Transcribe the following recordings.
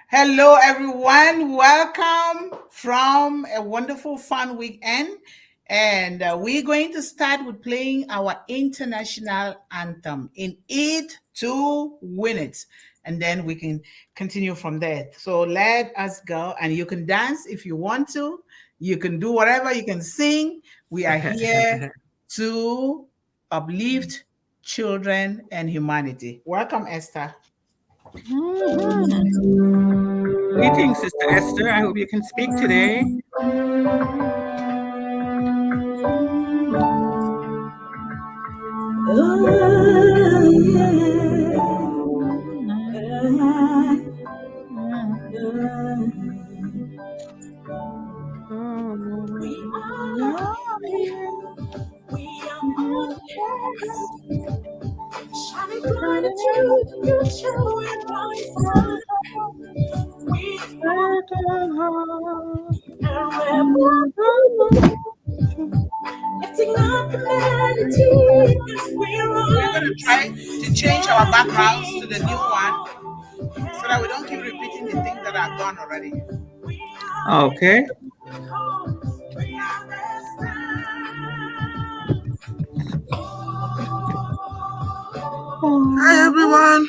Hello, everyone. Welcome from a wonderful, fun weekend. And we're going to start with playing our international anthem in it to win it. And then we can continue from there. So let us go. And you can dance if you want to. You can do whatever. You can sing. We are here to uplift children and humanity. Welcome, Esther. Greetings, Sister Esther. I hope you can speak today. Shining bright into the future with bright we lifting up humanity as we We're going to try to change our backgrounds to the new one so that we don't keep repeating the things that are gone already. Okay. Hi, everyone.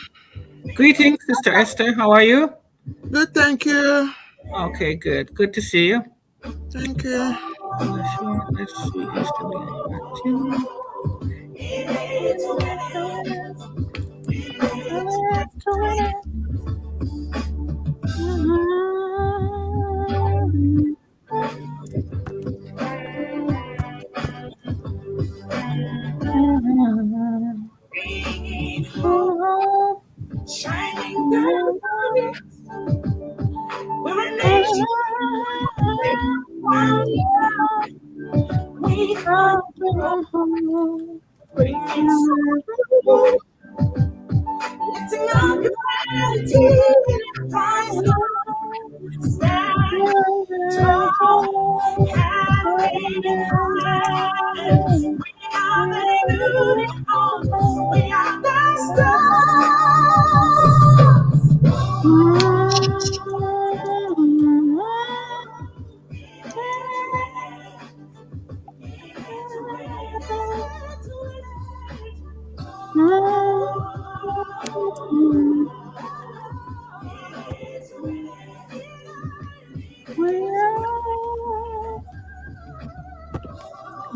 Greetings, Sister Esther. How are you? Good, thank you. Okay, good. Good to see you. Thank you. Let's see. shining bright. We're a nation. We are lifting up humanity in Christ alone. Stand tall, hand in hand. We are the unicorns. We are the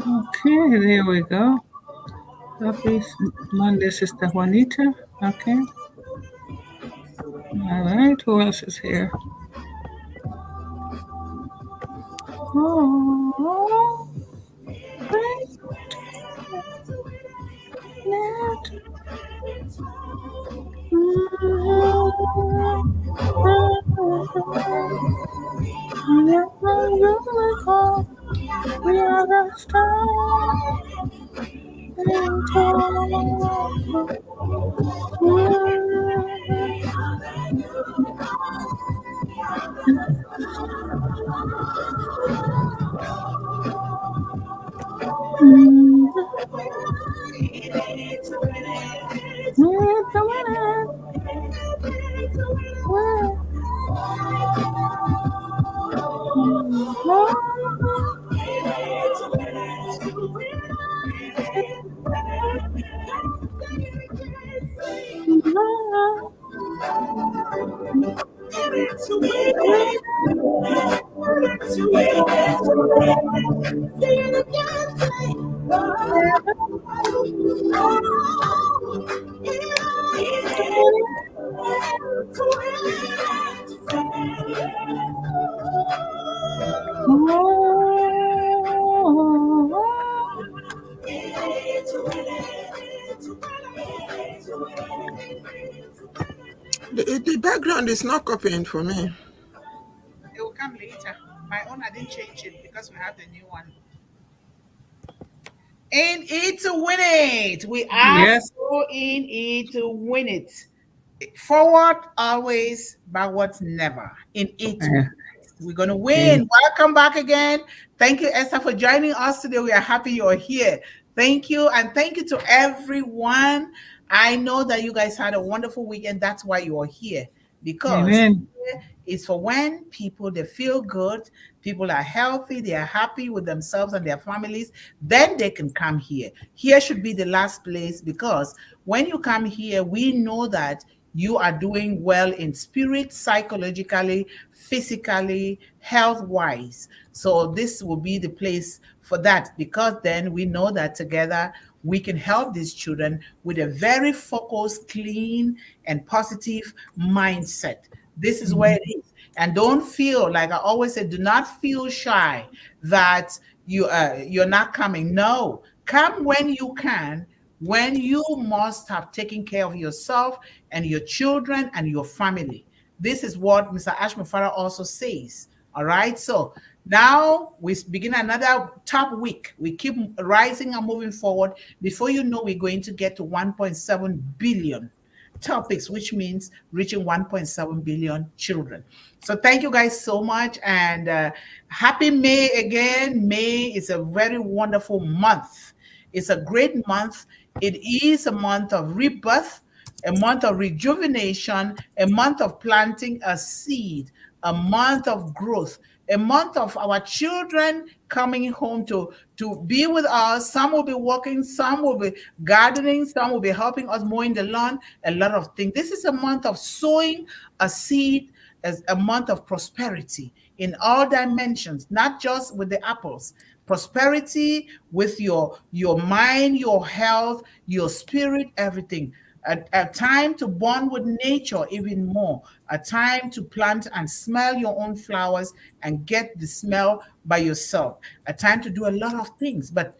Okay, there we go. Happy Monday, Sister Juanita. Okay. All right. Who else is here? We are the The background is not copying for me. It will come later. My own, I didn't change it because we have the new one. In it to win it. We are in it to win it. Forward always, backwards never. In it to win it. We're going to win. Welcome back again. Thank you, Esther, for joining us today. We are happy you're here. Thank you. And thank you to everyone. I know that you guys had a wonderful weekend. That's why you are here. because Amen. it's for when people they feel good, people are healthy, they are happy with themselves and their families, then they can come here. Here should be the last place, because when you come here, we know that you are doing well in spirit, psychologically, physically, health wise. So this will be the place for that, because then we know that together we can help these children with a very focused, clean, and positive mindset. This is where it is. And don't feel, like I always say, do not feel shy that you're not coming. No, come when you can, when you must have taken care of yourself and your children and your family. This is what Mr. Ashmufara also says. All right. So now we begin another top week. We keep rising and moving forward. Before you know, we're going to get to 1.7 billion topics, which means reaching 1.7 billion children. So thank you guys so much, and happy May again. May is a very wonderful month. It's a great month. It is a month of rebirth, a month of rejuvenation, a month of planting a seed, a month of growth, a month of our children coming home to be with us. Some will be working, some will be gardening, some will be helping us mowing the lawn, a lot of things. This is a month of sowing a seed, as a month of prosperity in all dimensions, not just with the apples. Prosperity with your mind, your health, your spirit, everything. A time to bond with nature even more, a time to plant and smell your own flowers and get the smell by yourself, a time to do a lot of things. But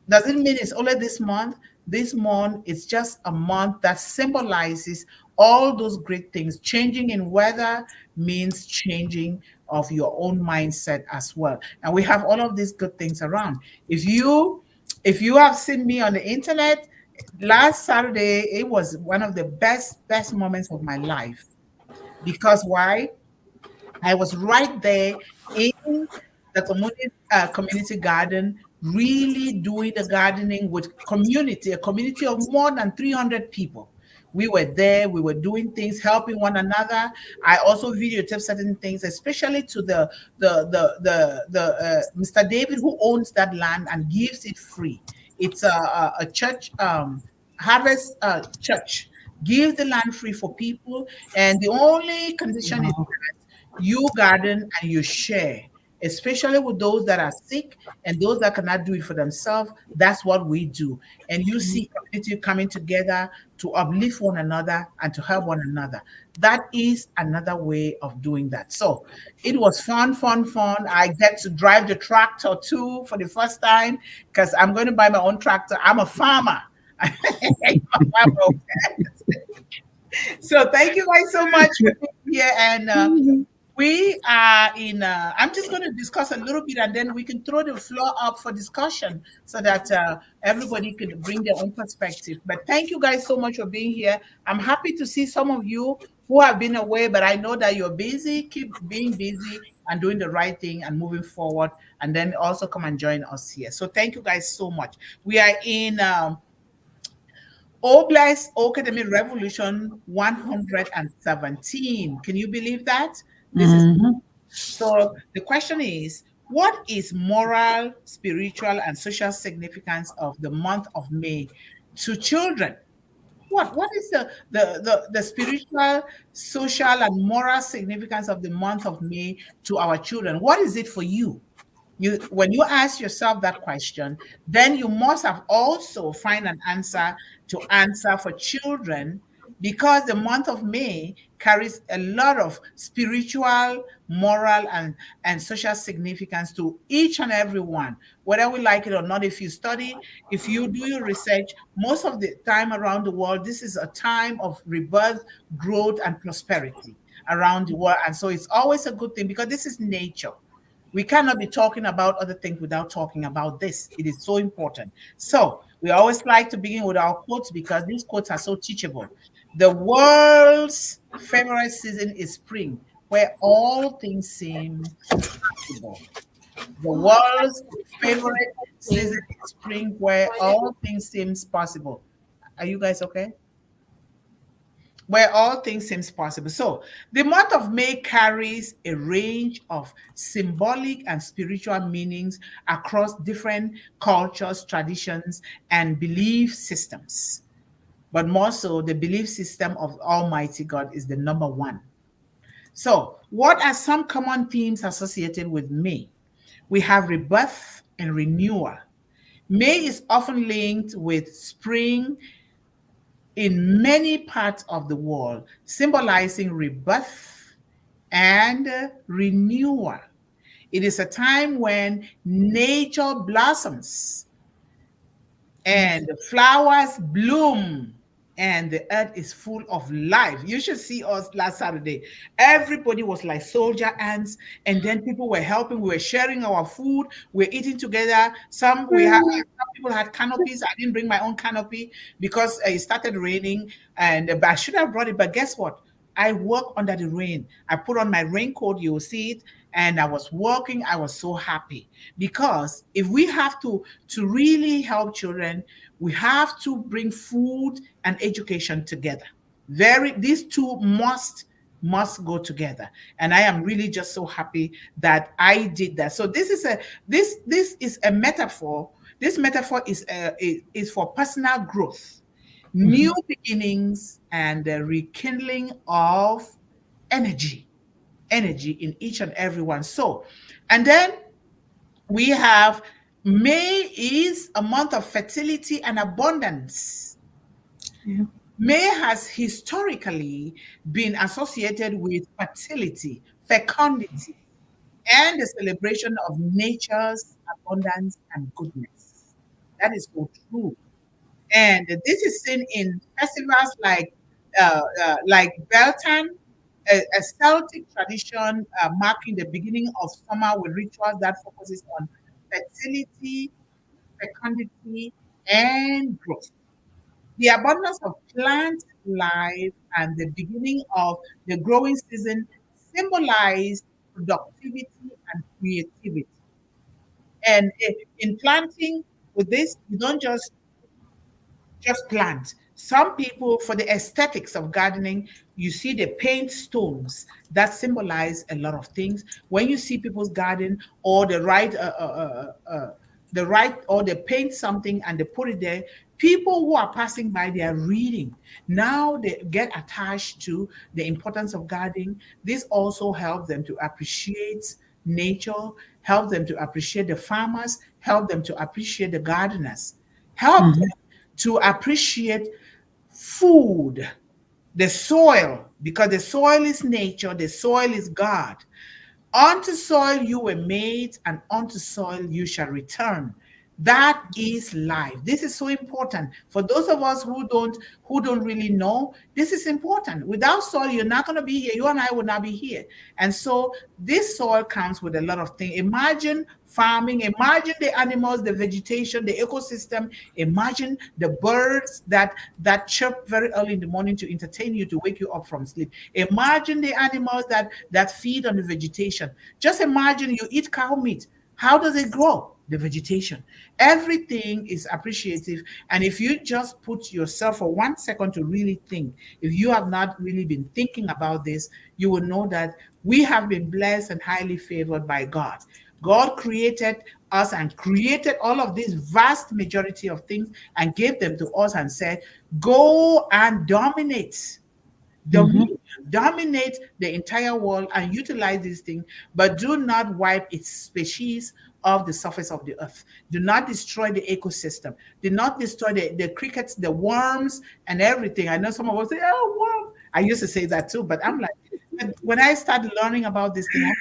doesn't mean it's only this month. This month is just a month that symbolizes all those great things. Changing in weather means changing of your own mindset as well. And we have all of these good things around. If you have seen me on the internet, last Saturday, it was one of the best moments of my life. Because why? I was right there in the community garden, really doing the gardening with community, a community of more than 300 people. We were there, we were doing things, helping one another. I also videotaped certain things, especially to the Mr. David, who owns that land and gives it free. It's a church, Harvest Church, give the land free for people, and the only condition is Wow. you garden and you share, especially with those that are sick and those that cannot do it for themselves. That's what we do. And you see community coming together to uplift one another and to help one another. That is another way of doing that. So it was fun, fun, fun. I get to drive the tractor too for the first time, because I'm going to buy my own tractor. I'm a farmer. I'm a farmer. So thank you guys so much for being here. And we are in, I'm just going to discuss a little bit, and then we can throw the floor up for discussion so that everybody can bring their own perspective. But thank you guys so much for being here. I'm happy to see some of you who have been away, but I know that you're busy. Keep being busy and doing the right thing and moving forward, and then also come and join us here. So thank you guys so much. We are in Bless O-CADEMY Revolution 117. Can you believe that? This is Mhm. so. The question is, what is moral, spiritual, and social significance of the month of May to children? What is the spiritual, social, and moral significance of the month of May to our children? What is it for you? When you ask yourself that question, then you must have also find an answer to answer for children, because the month of May carries a lot of spiritual, moral, and social significance to each and every one, whether we like it or not. If you study, if you do your research, most of the time around the world, this is a time of rebirth, growth, and prosperity around the world. And so it's always a good thing, because this is nature. We cannot be talking about other things without talking about this. It is so important. So we always like to begin with our quotes, because these quotes are so teachable. The world's favorite season is spring, where all things seem possible. The world's favorite season is spring, where all things seem possible. Are you guys okay? where all things seems possible. So the month of May carries a range of symbolic and spiritual meanings across different cultures, traditions, and belief systems. But more so, the belief system of Almighty God is the number one. So, what are some common themes associated with May? We have rebirth and renewal. May is often linked with spring in many parts of the world, symbolizing rebirth and renewal. It is a time when nature blossoms and the flowers bloom and the earth is full of life. You should see us last Saturday. Everybody was like soldier ants, and then people were helping. We were sharing our food. We're eating together. Some people had canopies. I didn't bring my own canopy because it started raining, and but I should have brought it. But guess what? I work under the rain. I put on my raincoat. You will see it, and I was working. I was so happy because if we have to really help children, we have to bring food and education together. These two must go together, and I am really just so happy that I did that. So this is a metaphor. This metaphor is for personal growth, new beginnings, and the rekindling of energy in each and every one. So, and then we have May is a month of fertility and abundance. Yeah. May has historically been associated with fertility, fecundity, and the celebration of nature's abundance and goodness. That is so true. And this is seen in festivals like Beltane, a Celtic tradition marking the beginning of summer with rituals that focuses on fertility, fecundity, and growth. The abundance of plant life and the beginning of the growing season symbolize productivity and creativity. And in planting with this, you don't just plant. Some people, for the aesthetics of gardening, you see they paint stones that symbolize a lot of things. When you see people's garden, or the right, or they paint something and they put it there, people who are passing by, they are reading. Now they get attached to the importance of gardening. This also helps them to appreciate nature, help them to appreciate the farmers, help them to appreciate the gardeners, help them to appreciate food, the soil, because the soil is nature, the soil is God. Unto soil you were made, and unto soil you shall return. That is life. This is so important for those of us who don't really know. This is important. Without soil, you're not going to be here. You and I would not be here. And so this soil comes with a lot of things. Imagine farming. Imagine the animals, the vegetation, the ecosystem. Imagine the birds that chirp very early in the morning to entertain you, to wake you up from sleep. Imagine the animals that feed on the vegetation. Just imagine you eat cow meat. How does it grow? The vegetation. Everything is appreciative. And if you just put yourself for 1 second to really think, if you have not really been thinking about this, you will know that we have been blessed and highly favored by God. God created us and created all of this vast majority of things and gave them to us and said, go and dominate. Dominate the entire world and utilize these things, but do not wipe its species off the surface of the earth. Do not destroy the ecosystem. Do not destroy the crickets, the worms, and everything. I know some of us say, oh, worm. I used to say that too, but I'm like, when I started learning about this thing,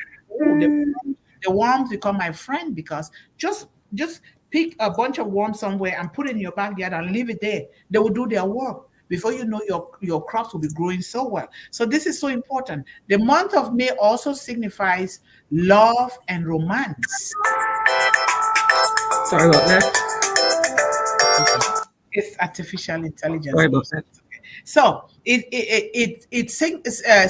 the worms become my friend, because just pick a bunch of worms somewhere and put it in your backyard and leave it there. They will do their work. Before you know, your crops will be growing so well. So this is so important. The month of May also signifies love and romance. Sorry about that. It's artificial intelligence. Sorry about that. So it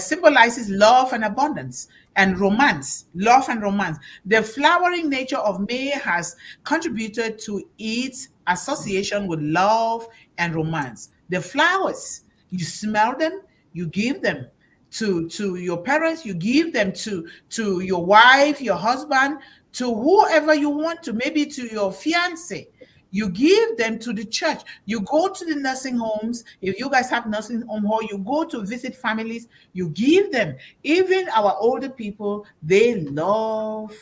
symbolizes love and abundance and romance, love and romance. The flowering nature of May has contributed to its association with love and romance. The flowers, you smell them, you give them to your parents, you give them to your wife, your husband, to whoever you want to, maybe to your fiance. You give them to the church. You go to the nursing homes. If you guys have nursing home, or you go to visit families, you give them. Even our older people, they love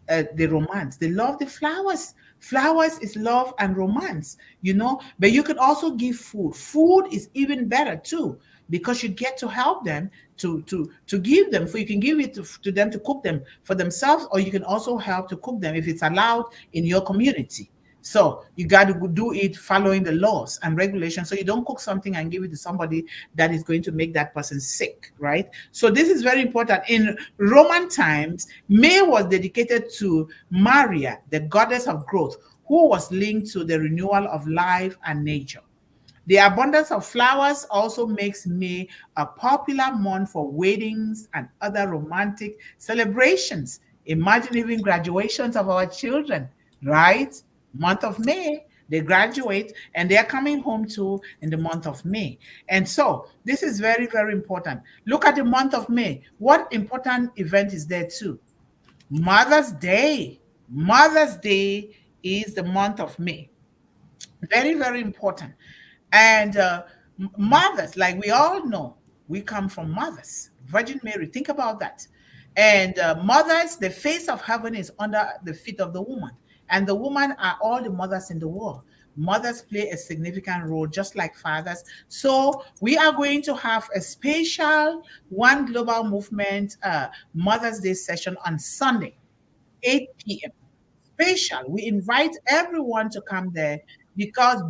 the romance. They love the flowers. Flowers is love and romance, But you can also give food. Food is even better too, because you get to help them to give them. For you can give it to them to cook them for themselves, or you can also help to cook them if it's allowed in your community. So you got to do it following the laws and regulations. So you don't cook something and give it to somebody that is going to make that person sick, right? So this is very important. In Roman times, May was dedicated to Maria, the goddess of growth, who was linked to the renewal of life and nature. The abundance of flowers also makes May a popular month for weddings and other romantic celebrations. Imagine even graduations of our children, right? Month of May, they graduate and they're coming home too in the month of May. And so this is very, very important. Look at the month of May. What important event is there too? Mother's Day. Mother's Day is the month of May. Very, very important. And mothers, like we all know, we come from mothers. Virgin Mary, think about that. And mothers, the face of heaven is under the feet of the woman. And the woman are all the mothers in the world. Mothers play a significant role, just like fathers. So we are going to have a special One Global Movement Mother's Day session on Sunday, 8 p.m. Special. We invite everyone to come there, because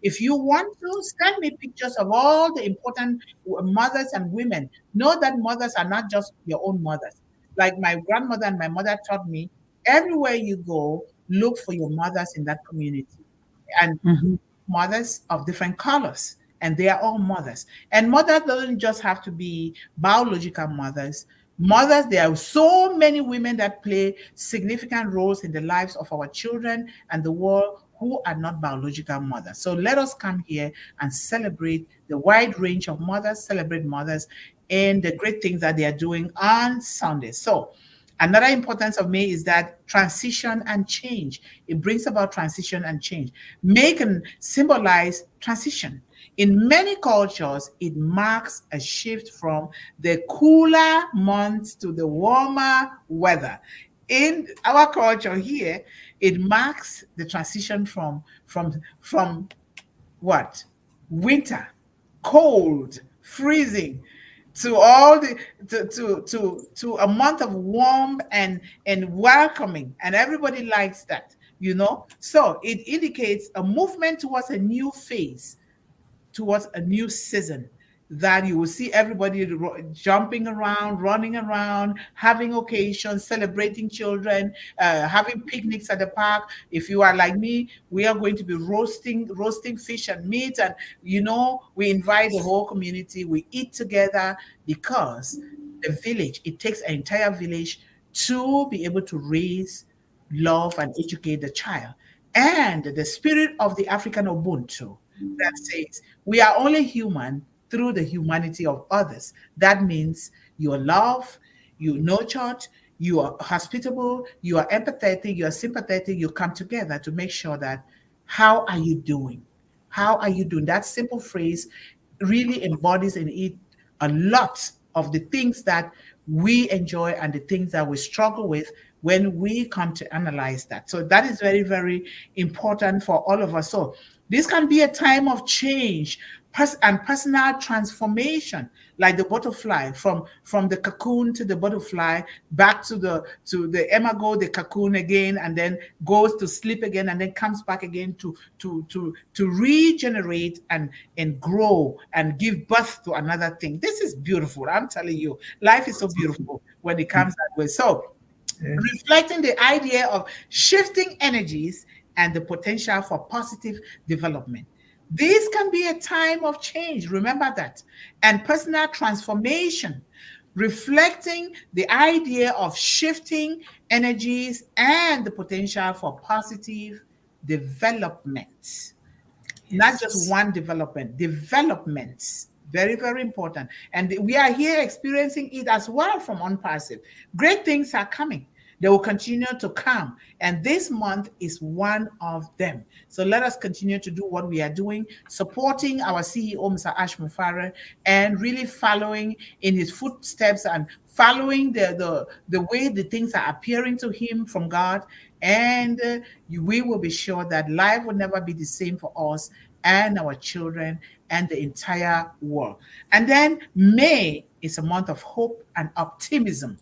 if you want to, send me pictures of all the important mothers and women. Know that mothers are not just your own mothers. Like my grandmother and my mother taught me, everywhere you go, look for your mothers in that community. And Mhm. mothers of different colors, and they are all mothers. And mothers doesn't just have to be biological mothers. Mothers, there are so many women that play significant roles in the lives of our children and the world who are not biological mothers. So let us come here and celebrate the wide range of mothers, celebrate mothers and the great things that they are doing on Sunday. So another importance of May is that transition and change. It brings about transition and change. May can symbolize transition. In many cultures, it marks a shift from the cooler months to the warmer weather. In our culture here, it marks the transition from what? Winter, cold, freezing, to all the to a month of warm and welcoming, and everybody likes that. So it indicates a movement towards a new phase, towards a new season, that you will see everybody jumping around, running around, having occasions, celebrating children, having picnics at the park. If you are like me, we are going to be roasting fish and meat, and we invite the whole community. We eat together, because the village, it takes an entire village to be able to raise, love, and educate the child. And the spirit of the African Ubuntu that says we are only human through the humanity of others. That means you are love, you nurtured, you are hospitable, you are empathetic, you are sympathetic, you come together to make sure that how are you doing? How are you doing? That simple phrase really embodies in it a lot of the things that we enjoy and the things that we struggle with when we come to analyze that. So that is very, very important for all of us. So this can be a time of change and personal transformation, like the butterfly from the cocoon to the butterfly, back to the imago, the cocoon again, and then goes to sleep again, and then comes back again to regenerate and grow and give birth to another thing. This is beautiful. I'm telling you, life is so beautiful when it comes that way. So reflecting the idea of shifting energies and the potential for positive development. This can be a time of change, remember that, and personal transformation, reflecting the idea of shifting energies and the potential for positive development. Not just Yes. one development, developments. Very, very important. And we are here experiencing it as well from Unpassive. Great things are coming. They will continue to come. And this month is one of them. So let us continue to do what we are doing, supporting our CEO, Mr. Ash Mufare, and really following in his footsteps and following the way the things are appearing to him from God. And we will be sure that life will never be the same for us and our children and the entire world. And then May is a month of hope and optimism.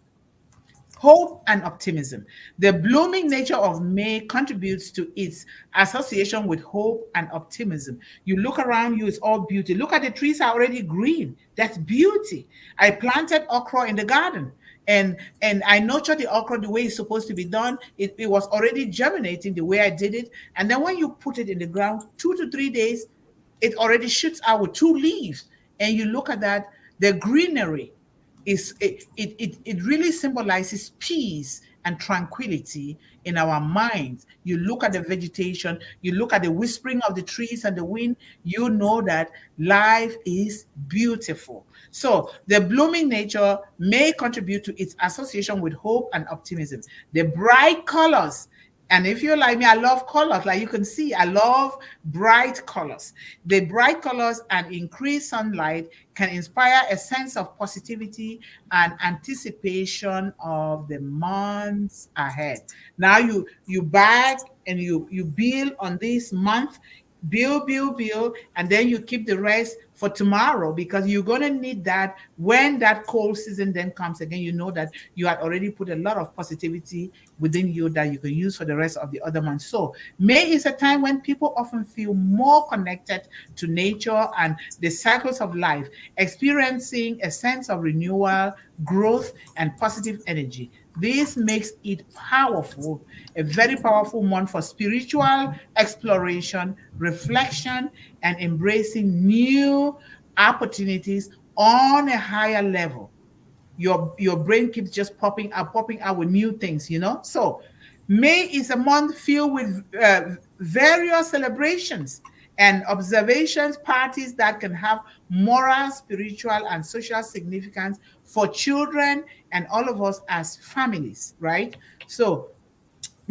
Hope and optimism. The blooming nature of May contributes to its association with hope and optimism. You look around you, it's all beauty. Look at the trees are already green. That's beauty. I planted okra in the garden and I nurtured the okra the way it's supposed to be done. It was already germinating the way I did it. And then when you put it in the ground, 2 to 3 days, it already shoots out with 2 leaves. And you look at that, the greenery it really symbolizes peace and tranquility in our minds. You look at the vegetation, you look at the whispering of the trees and the wind, you know that life is beautiful. So the blooming nature may contribute to its association with hope and optimism. The bright colors, and if you're like me, I love colors. Like you can see, I love bright colors. The bright colors and increased sunlight can inspire a sense of positivity and anticipation of the months ahead. Now you back and you build on this month, build, and then you keep the rest for tomorrow because you're going to need that when that cold season then comes again. You know that you had already put a lot of positivity within you that you can use for the rest of the other months. So May is a time when people often feel more connected to nature and the cycles of life, experiencing a sense of renewal, growth, and positive energy. This makes it powerful, a very powerful month for spiritual exploration, reflection, and embracing new opportunities on a higher level. Your brain keeps just popping out with new things, you know. So May is a month filled with various celebrations and observations, parties that can have moral, spiritual, and social significance for children and all of us as families, right? So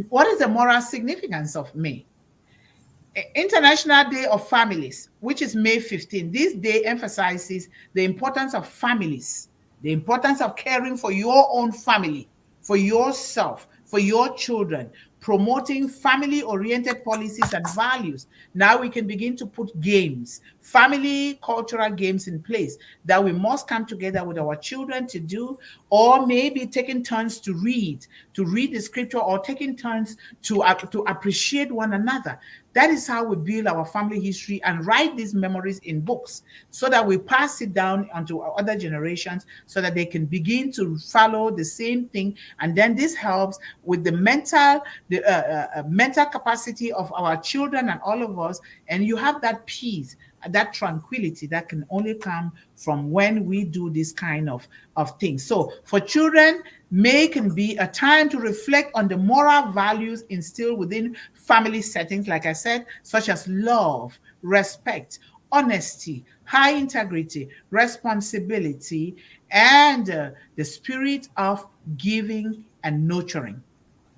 what is the moral significance of May? International Day of Families, which is May 15. This day emphasizes the importance of families, the importance of caring for your own family, for yourself, for your children, promoting family oriented policies and values. Now we can begin to put games, family cultural games in place that we must come together with our children to do, or maybe taking turns to read the scripture, or taking turns to appreciate one another. That is how we build our family history and write these memories in books so that we pass it down onto our other generations so that they can begin to follow the same thing. And then this helps with the mental capacity of our children and all of us. And you have that peace, that tranquility that can only come from when we do this kind of things. So for children, May can be a time to reflect on the moral values instilled within family settings, like I said, such as love, respect, honesty, high integrity, responsibility, and the spirit of giving and nurturing.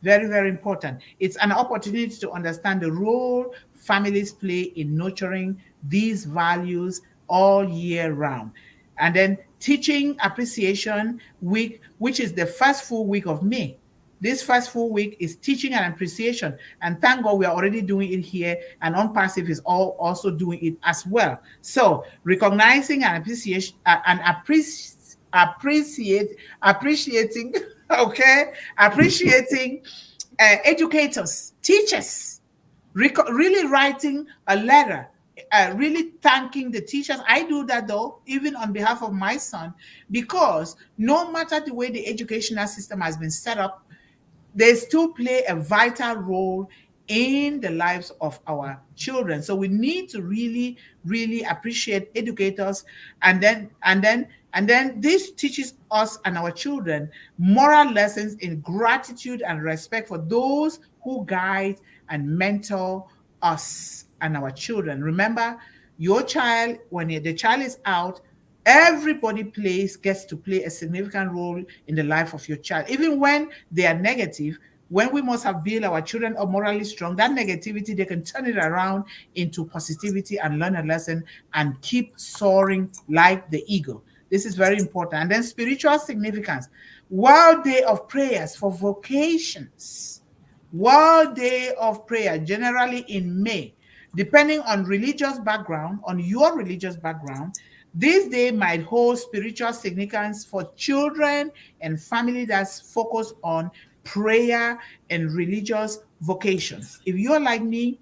Very, very important. It's an opportunity to understand the role families play in nurturing these values all year round. And then Teaching Appreciation Week, which is the first full week of May. This first full week is teaching and appreciation. And thank God we are already doing it here, and Unpassive is also doing it as well. So recognizing and appreciating, okay, appreciating educators, teachers, really writing a letter, really thanking the teachers. I do that though, even on behalf of my son, because no matter the way the educational system has been set up, they still play a vital role in the lives of our children. So we need to really, really appreciate educators, and then this teaches us and our children moral lessons in gratitude and respect for those who guide and mentor us and our children. Remember, your child, when the child is out, Everybody gets to play a significant role in the life of your child, even when they are negative. When we must have built our children up morally strong, that negativity, they can turn it around into positivity and learn a lesson and keep soaring like the eagle. This is very important. And then spiritual significance. World Day of Prayers for Vocations. World Day of Prayer, generally in May. Depending on religious background, on your religious background, this day might hold spiritual significance for children and family that's focused on prayer and religious vocations. If you're like me,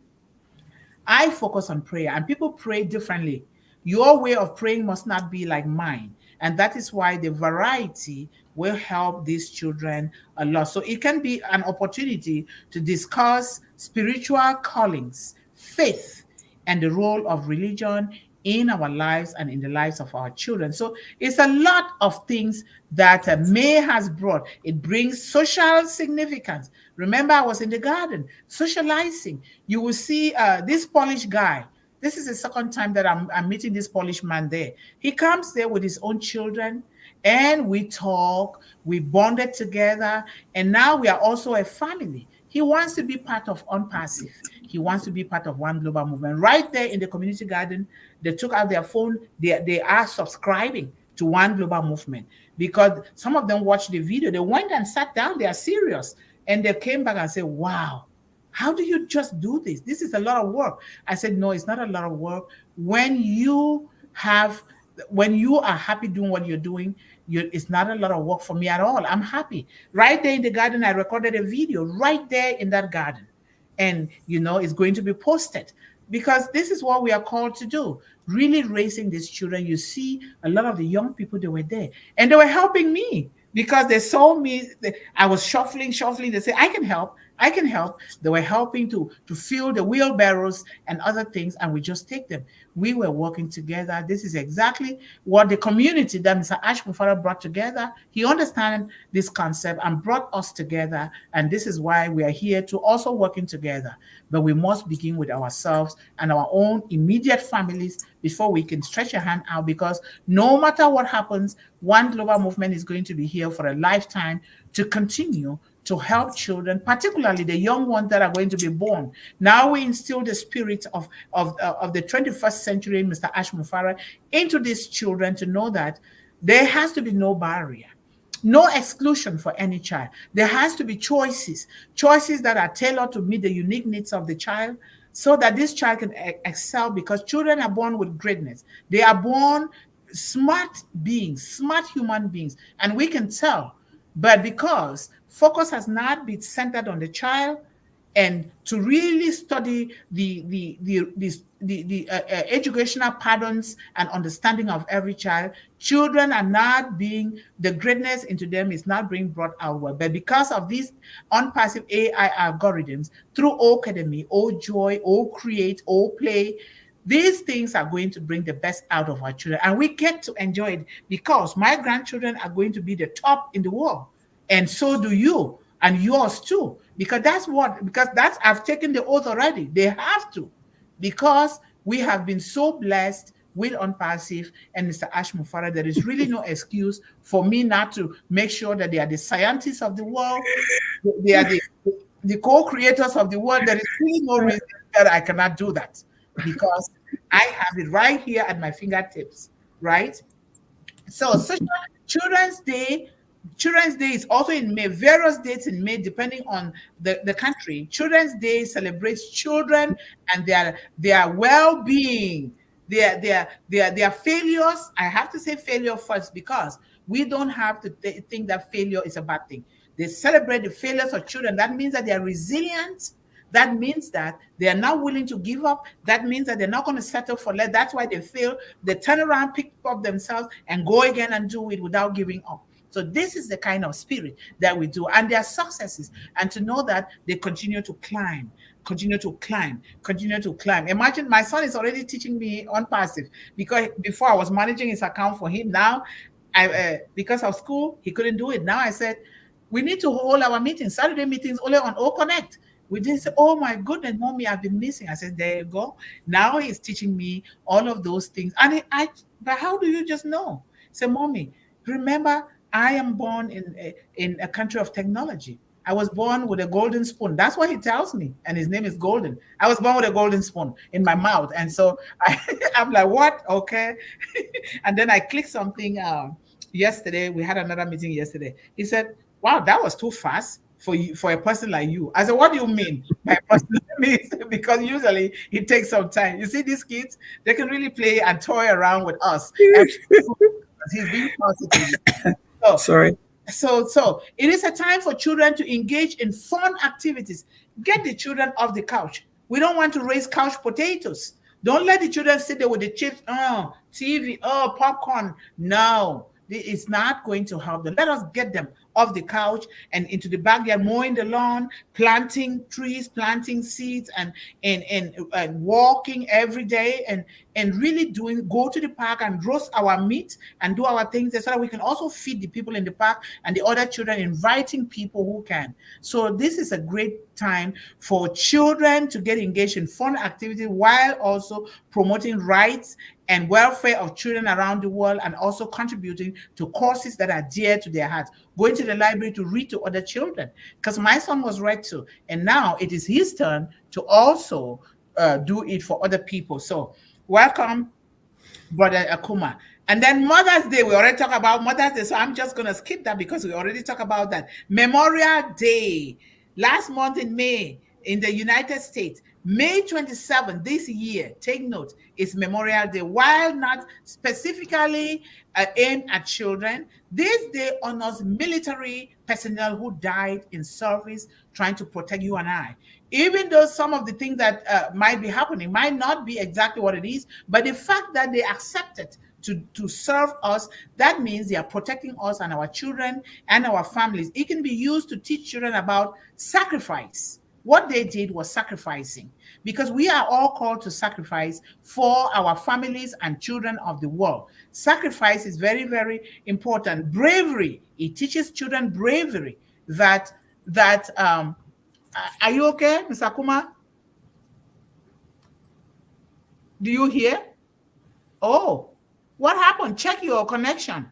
I focus on prayer, and people pray differently. Your way of praying must not be like mine. And that is why the variety will help these children a lot. So it can be an opportunity to discuss spiritual callings, faith, and the role of religion in our lives and in the lives of our children. So it's a lot of things that May has brought. It brings social significance. Remember, I was in the garden socializing. You will see this Polish guy. This is the second time that I'm meeting this Polish man there. He comes there with his own children, and we talk, we bonded together, and now we are also a family. He wants to be part of Unpassive. He wants to be part of One Global Movement. Right there in the community garden, they took out their phone. They are subscribing to One Global Movement because some of them watched the video. They went and sat down. They are serious. And they came back and said, wow, how do you just do this? This is a lot of work. I said, no, it's not a lot of work. When you are happy doing what you're doing, it's not a lot of work for me at all. I'm happy. Right there in the garden, I recorded a video right there in that garden. And, it's going to be posted because this is what we are called to do. Really raising these children. You see a lot of the young people, they were there and they were helping me because they saw me. I was shuffling. They said, I can help. They were helping to fill the wheelbarrows and other things, and we just take them. We were working together. This is exactly what the community that Mr. Ash Mufara brought together. He understands this concept and brought us together, and this is why we are here to also working together. But we must begin with ourselves and our own immediate families before we can stretch a hand out, because no matter what happens, One Global Movement is going to be here for a lifetime to continue to help children, particularly the young ones that are going to be born. Now we instill the spirit of the 21st century, Mr. Ash Mufara, into these children to know that there has to be no barrier, no exclusion for any child. There has to be choices that are tailored to meet the unique needs of the child, so that this child can excel, because children are born with greatness. They are born smart beings, smart human beings, and we can tell. But because focus has not been centered on the child, and to really study the educational patterns and understanding of every child, children are not being, the greatness into them is not being brought outward. But because of these unpassive AI algorithms, through O-CADEMY, O-Joy, O-Create, O-Play, these things are going to bring the best out of our children, and we get to enjoy it because my grandchildren are going to be the top in the world, and so do you and yours too, because I've taken the oath already. They have to, because we have been so blessed with Unpassive and Mr. Ash Mufara. There is really no excuse for me not to make sure that they are the scientists of the world, they are the co-creators of the world. There is really no reason that I cannot do that, because I have it right here at my fingertips, right? So Children's Day is also in May, various dates in May, depending on the country. Children's Day celebrates children and their well-being, their failures. I have to say failure first, because we don't have to think that failure is a bad thing. They celebrate the failures of children. That means that they are resilient. That means that they are not willing to give up. That means that they're not going to settle for less. That's why they fail. They turn around, pick up themselves, and go again and do it without giving up. So this is the kind of spirit that we do, and their successes, and to know that they continue to climb. Imagine my son is already teaching me Unpassive, because before I was managing his account for him. Now, because of school, he couldn't do it. Now I said, we need to hold our meetings, Saturday meetings, only on O-Connect. We did say, oh my goodness, mommy, I've been missing. I said, there you go. Now he's teaching me all of those things. And But how do you just know? Say, mommy, remember, I am born in a country of technology. I was born with a golden spoon. That's what he tells me. And his name is Golden. I was born with a golden spoon in my mouth. And so I'm like, what? Okay. And then I clicked something yesterday. We had another meeting yesterday. He said, wow, that was too fast for you, for a person like you. I said, what do you mean by a person like me? Because usually it takes some time. You see, these kids, they can really play and toy around with us. And he's being positive. So, Sorry. so it is a time for children to engage in fun activities. Get the children off the couch. We don't want to raise couch potatoes. Don't let the children sit there with the chips, TV, popcorn. No, it's not going to help them. Let us get them off the couch and into the backyard, mowing the lawn, planting trees, planting seeds, and walking every day, and really go to the park and roast our meat and do our things there, so that we can also feed the people in the park and the other children, inviting people who can. So this is a great time for children to get engaged in fun activity while also promoting rights and welfare of children around the world, and also contributing to causes that are dear to their hearts. Going to the library to read to other children, because my son was read to, and now it is his turn to also do it for other people. So welcome, Brother Akuma. And then Mother's Day, we already talked about Mother's Day, so I'm just going to skip that because we already talked about that. Memorial Day, last month in May in the United States, May 27th this year, take note, is Memorial Day. While not specifically aimed at children, this day honors military personnel who died in service trying to protect you and I. Even though some of the things that might be happening might not be exactly what it is, but the fact that they accepted to serve us, that means they are protecting us and our children and our families. It can be used to teach children about sacrifice. What they did was sacrificing, because we are all called to sacrifice for our families and children of the world. Sacrifice is very, very important. Bravery, it teaches children bravery. Are you okay, Mr. Akuma? Do you hear? Oh, what happened? Check your connection.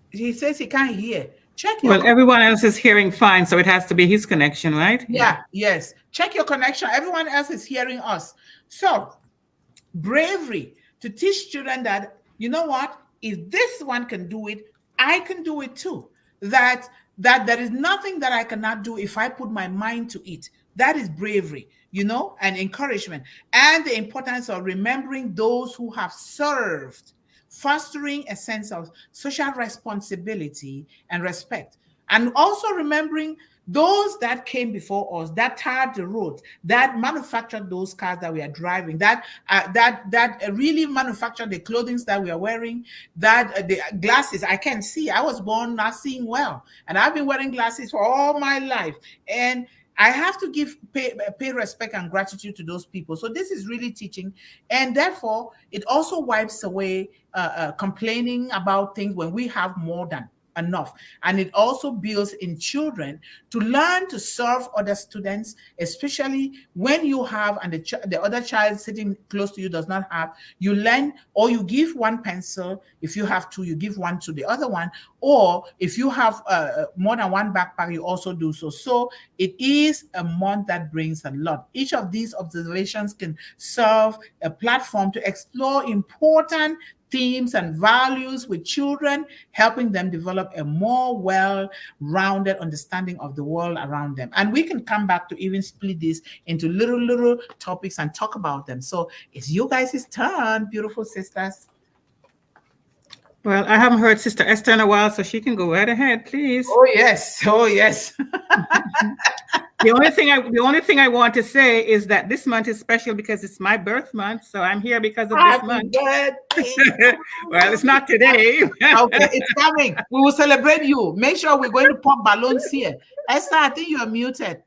He says he can't hear. Check your everyone else is hearing fine, so it has to be his connection, right? Yeah, yes. Check your connection. Everyone else is hearing us. So, bravery, to teach children that, you know what, if this one can do it, I can do it too. That there is nothing that I cannot do if I put my mind to it. That is bravery, and encouragement. And the importance of remembering those who have served, fostering a sense of social responsibility and respect. And also remembering those that came before us, that tarred the road, that manufactured those cars that we are driving, that really manufactured the clothing that we are wearing, that the glasses. I can see. I was born not seeing well, and I've been wearing glasses for all my life. And I have to pay respect and gratitude to those people. So this is really teaching. And therefore, it also wipes away complaining about things when we have more than enough. And it also builds in children to learn to serve other students, especially when you have and the other child sitting close to you does not have. You learn, or you give one pencil. If you have two, you give one to the other one. Or if you have more than one backpack, you also do so. So it is a month that brings a lot. Each of these observations can serve a platform to explore important themes and values with children, helping them develop a more well-rounded understanding of the world around them. And we can come back to even split this into little topics and talk about them. So it's you guys' turn, beautiful sisters. Well, I haven't heard Sister Esther in a while, so she can go right ahead, please. Oh yes. The only thing I want to say is that this month is special because it's my birth month, so I'm here because of this month. Well, it's not today. Okay, it's coming. We will celebrate you. Make sure we're going to pop balloons here. Esther, I think you are muted.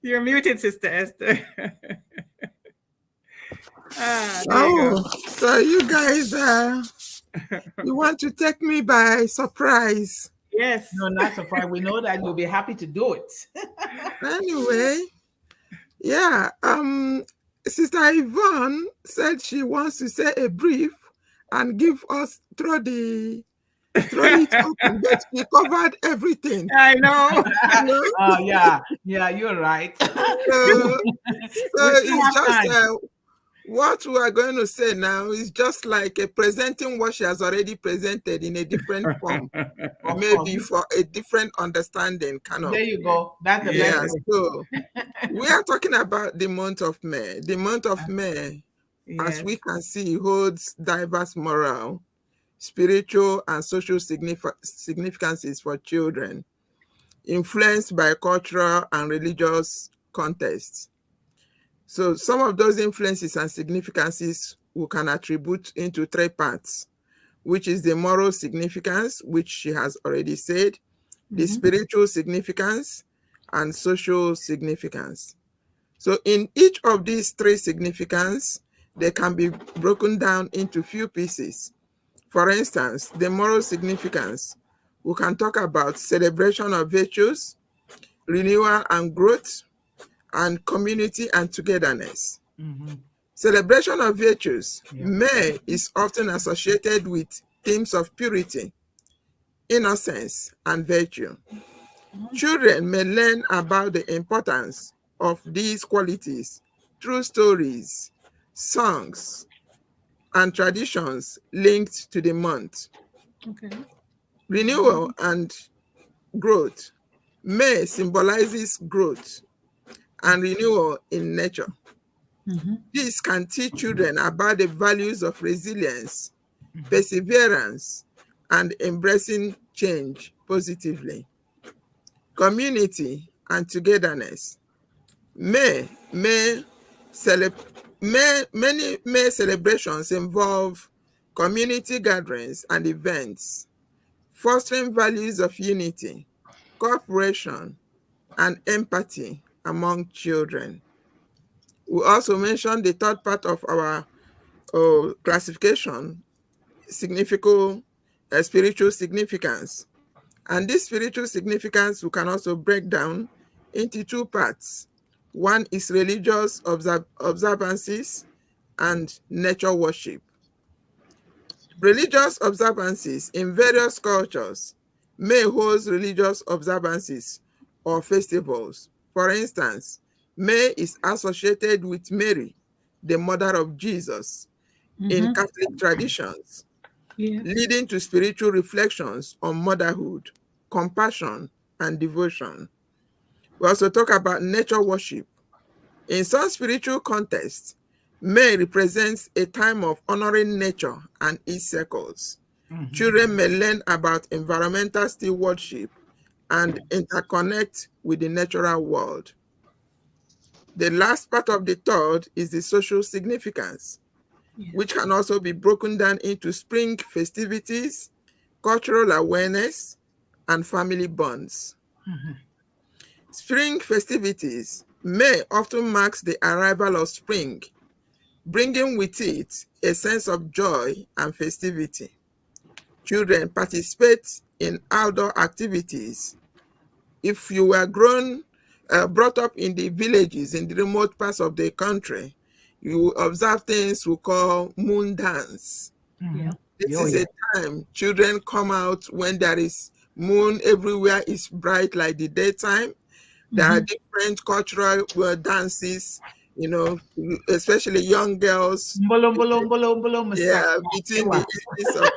You're muted, Sister Esther. So you guys, you want to take me by surprise? Yes. No, not surprise. We know that you'll be happy to do it. Anyway, yeah. Sister Yvonne said she wants to say a brief and give us throw it open, but we covered everything. I know. Oh, yeah, you're right. So We still it's have just time. what we are going to say now is just like presenting what she has already presented in a different form, or maybe for a different understanding, kind of. There you go. That's the best way. So we are talking about the month of May. The month of May, as we can see, holds diverse moral, spiritual, and social significances for children, influenced by cultural and religious contexts. So some of those influences and significances we can attribute into three parts, which is the moral significance, which she has already said, the spiritual significance, and social significance. So in each of these three significance, they can be broken down into few pieces. For instance, the moral significance, we can talk about celebration of virtues, renewal and growth, and community and togetherness. Celebration of virtues. May is often associated with themes of purity, innocence, and virtue. Children may learn about the importance of these qualities through stories, songs, and traditions linked to the month. Renewal and growth. May symbolizes growth and renewal in nature. This can teach children about the values of resilience, perseverance, and embracing change positively. Community and togetherness. Many May celebrations involve community gatherings and events, fostering values of unity, cooperation, and empathy among children. We also mentioned the third part of our classification, spiritual significance. And this spiritual significance we can also break down into two parts. One is religious observances and nature worship. Religious observances in various cultures may host religious observances or festivals. For instance, May is associated with Mary, the mother of Jesus, in Catholic traditions, leading to spiritual reflections on motherhood, compassion, and devotion. We also talk about nature worship. In some spiritual contexts, May represents a time of honoring nature and its cycles. Children may learn about environmental stewardship and interconnect with the natural world. The last part of the third is the social significance, which can also be broken down into spring festivities, cultural awareness, and family bonds. Spring festivities. May often marks the arrival of spring, bringing with it a sense of joy and festivity. Children participate in outdoor activities. If you were brought up in the villages, in the remote parts of the country, you observe things we call moon dance. This is a time children come out when there is moon, everywhere is bright like the daytime. There are different cultural dances, especially young girls. Between the ages of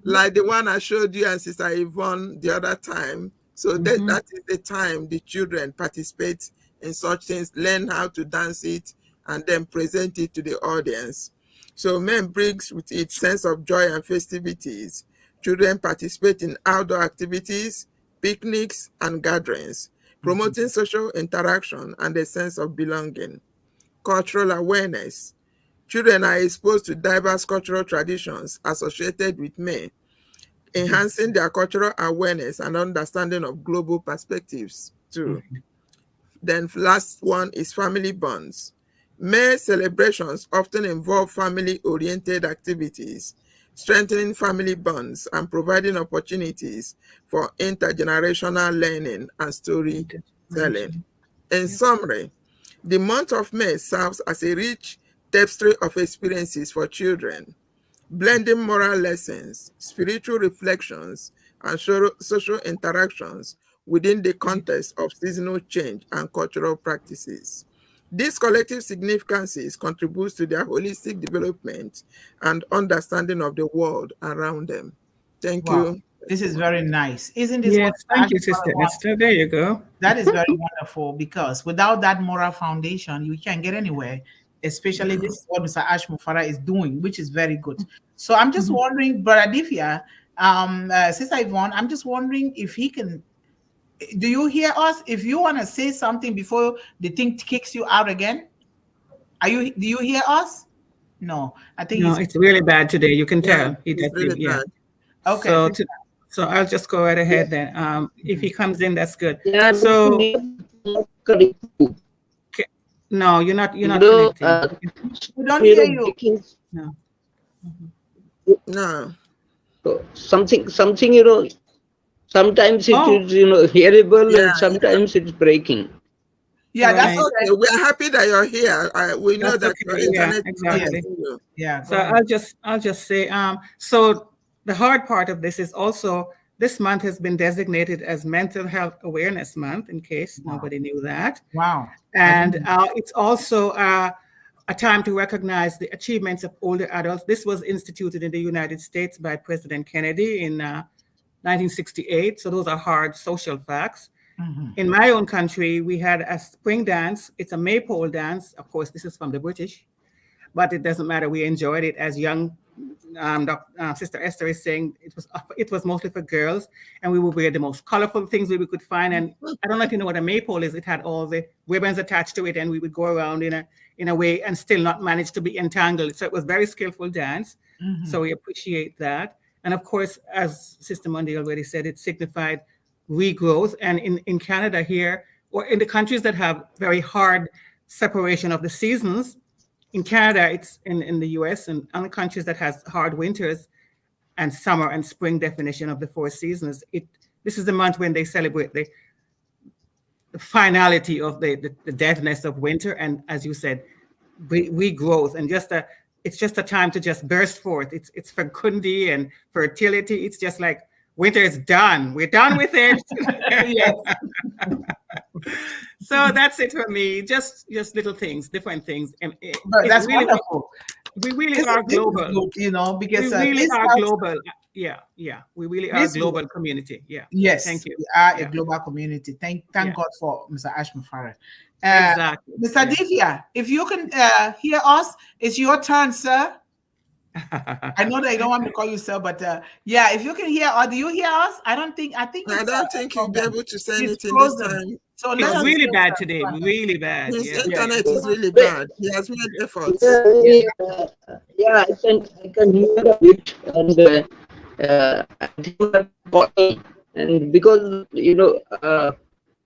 like the one I showed you and Sister Yvonne the other time. So that is the time the children participate in such things, learn how to dance it, and then present it to the audience. So May brings with it sense of joy and festivities. Children participate in outdoor activities, picnics, and gatherings, promoting social interaction and a sense of belonging. Cultural awareness. Children are exposed to diverse cultural traditions associated with May, enhancing their cultural awareness and understanding of global perspectives too. Then last one is family bonds. May celebrations often involve family-oriented activities, strengthening family bonds and providing opportunities for intergenerational learning and storytelling. In summary, the month of May serves as a rich tapestry of experiences for children, blending moral lessons, spiritual reflections, and social interactions within the context of seasonal change and cultural practices. These collective significances contribute to their holistic development and understanding of the world around them. Thank you. This is very nice. Isn't this Yes, thank you, Sister Esther. There you go. That is very wonderful, because without that moral foundation, you can't get anywhere, especially this is what Mr. Ash Mufara is doing, which is very good. So I'm just wondering, Brother Divya, Sister Yvonne, I'm just wondering if he can, do you hear us? If you want to say something before the thing kicks you out again, do you hear us? No, I think it's really bad today. You can tell. It's really bad. Okay. So I'll just go right ahead then. If he comes in, that's good. Yeah, so no, you're not connecting. We don't hear you. No. No. So something, sometimes it is, hearable, and sometimes it's breaking. Yeah, that's okay. We're happy that you're here. We know that your internet exactly. Yeah. So I'll just say, so the hard part of this is also this month has been designated as Mental Health Awareness Month, in case nobody knew that. Wow. And it's also a time to recognize the achievements of older adults. This was instituted in the United States by President Kennedy in 1968. So those are hard social facts. In my own country, we had a spring dance. It's a maypole dance. Of course, this is from the British, but it doesn't matter. We enjoyed it as young. Sister Esther is saying it was mostly for girls, and we would wear the most colorful things we could find. And I don't know if you know what a maypole is. It had all the ribbons attached to it, and we would go around in a way and still not manage to be entangled. So it was very skillful dance. So we appreciate that. And of course, as Sister Mundih already said, it signified regrowth. And in Canada here, or in the countries that have very hard separation of the seasons, in Canada, it's in the US and other countries that has hard winters and summer and spring definition of the four seasons. This is the month when they celebrate the finality of the deadness of winter. And as you said, regrowth, and it's just a time to just burst forth. It's fecundity and fertility. It's just like, winter is done. We're done with it. So that's it for me. Just little things, different things. And that's really wonderful. We really are global, because we really are global. Yeah. We really are a global community. Yeah. Yes. Thank you. We are a global community. Thank God for Mr. Ash Mufara. Exactly. Mr. Divya, if you can hear us, it's your turn, sir. I know that you don't want me to call you sir, but if you can hear, or do you hear us? I don't think you'll be able to say anything this time. So it's really bad today. Really bad. His internet is really bad. He has made efforts. Yeah, I can hear a bit, and I think and because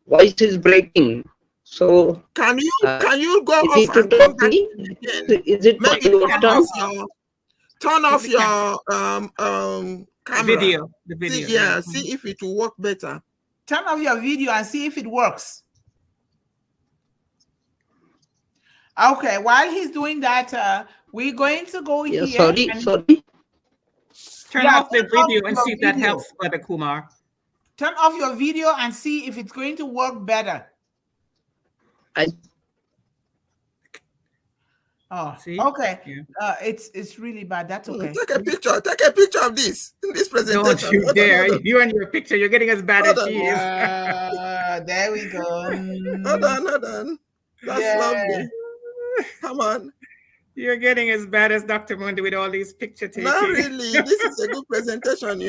voice is breaking. So can you go off and come back? Is it turn off your camera. The video. See if it will work better. Turn off your video and see if it works. Okay, while he's doing that, we're going to go here. Sorry. Turn off the video and see if that helps, Brother Kumar. Turn off your video and see if it's going to work better. See? Okay. Yeah. It's really bad. That's okay. Take a picture of this presentation. Don't you dare. You and your picture, you're getting as bad as she is. There we go. Hold on. That's lovely. Come on. You're getting as bad as Dr. Mundih with all these picture taking. Not really. This is a good presentation,